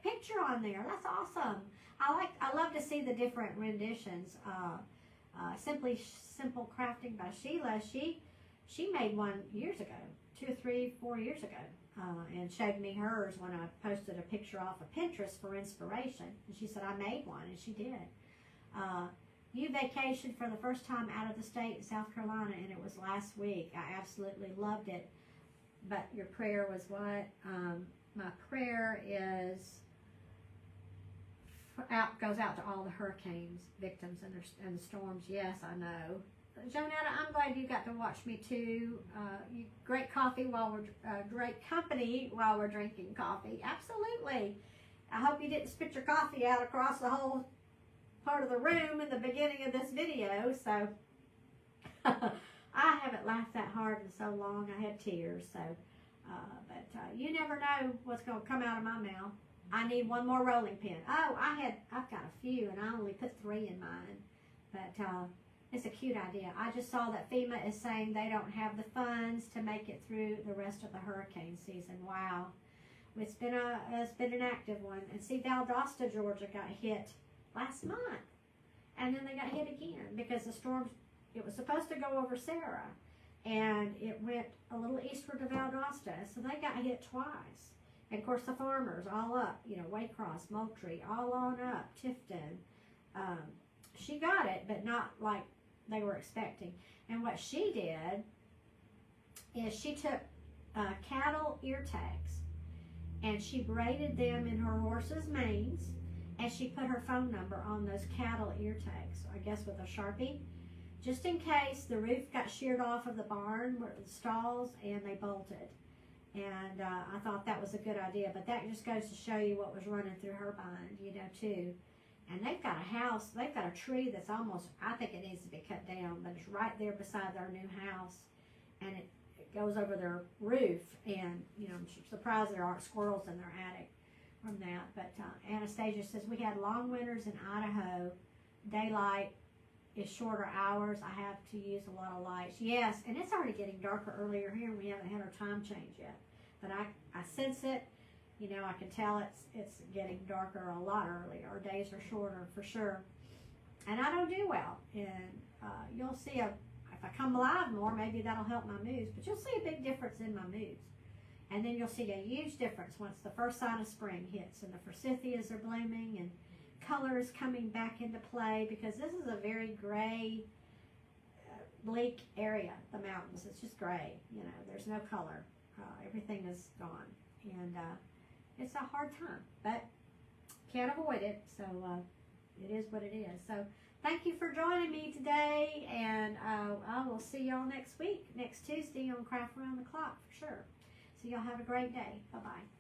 picture on there. That's awesome. I love to see the different renditions. Simple Crafting by Sheila. She made one years ago, 2, 3, 4 years ago. And showed me hers when I posted a picture off of Pinterest for inspiration. And she said, I made one, and she did. You vacationed for the first time out of the state in South Carolina, and it was last week. I absolutely loved it. But your prayer was what? My prayer goes out to all the hurricanes victims and the storms. Yes, I know. Jonetta, I'm glad you got to watch me too. Great company while we're drinking coffee. Absolutely. I hope you didn't spit your coffee out across the whole part of the room in the beginning of this video. So I haven't laughed that hard in so long. I had tears. So, but you never know what's going to come out of my mouth. I need one more rolling pin. Oh, I've got a few, and I only put 3 in mine. But it's a cute idea. I just saw that FEMA is saying they don't have the funds to make it through the rest of the hurricane season. Wow. It's been an active one. And see, Valdosta, Georgia got hit last month. And then they got hit again because the storms, it was supposed to go over Sarah. And it went a little eastward to Valdosta. So they got hit twice. And of course the farmers all up, Waycross, Moultrie, all on up, Tifton. She got it, but not like they were expecting. And what she did is she took cattle ear tags and she braided them in her horse's manes, and she put her phone number on those cattle ear tags, I guess with a Sharpie, just in case the roof got sheared off of the barn, the stalls, and they bolted. And I thought that was a good idea, but that just goes to show you what was running through her mind, too. And they've got a house, they've got a tree that's almost, I think it needs to be cut down, but it's right there beside their new house. And it goes over their roof. And, I'm surprised there aren't squirrels in their attic from that. But Anastasia says, we had long winters in Idaho. Daylight is shorter hours. I have to use a lot of lights. Yes, and it's already getting darker earlier here, and we haven't had our time change yet. But I sense it. I can tell it's getting darker a lot earlier. Our days are shorter for sure. And I don't do well. And you'll see, if I come alive more, maybe that'll help my moods. But you'll see a big difference in my moods. And then you'll see a huge difference once the first sign of spring hits and the forsythias are blooming and color is coming back into play, because this is a very gray, bleak area, the mountains. It's just gray. There's no color. Everything is gone. And it's a hard time, but can't avoid it. So it is what it is. So thank you for joining me today, and I will see y'all next week, next Tuesday on Craft Around the Clock for sure. So y'all have a great day. Bye-bye.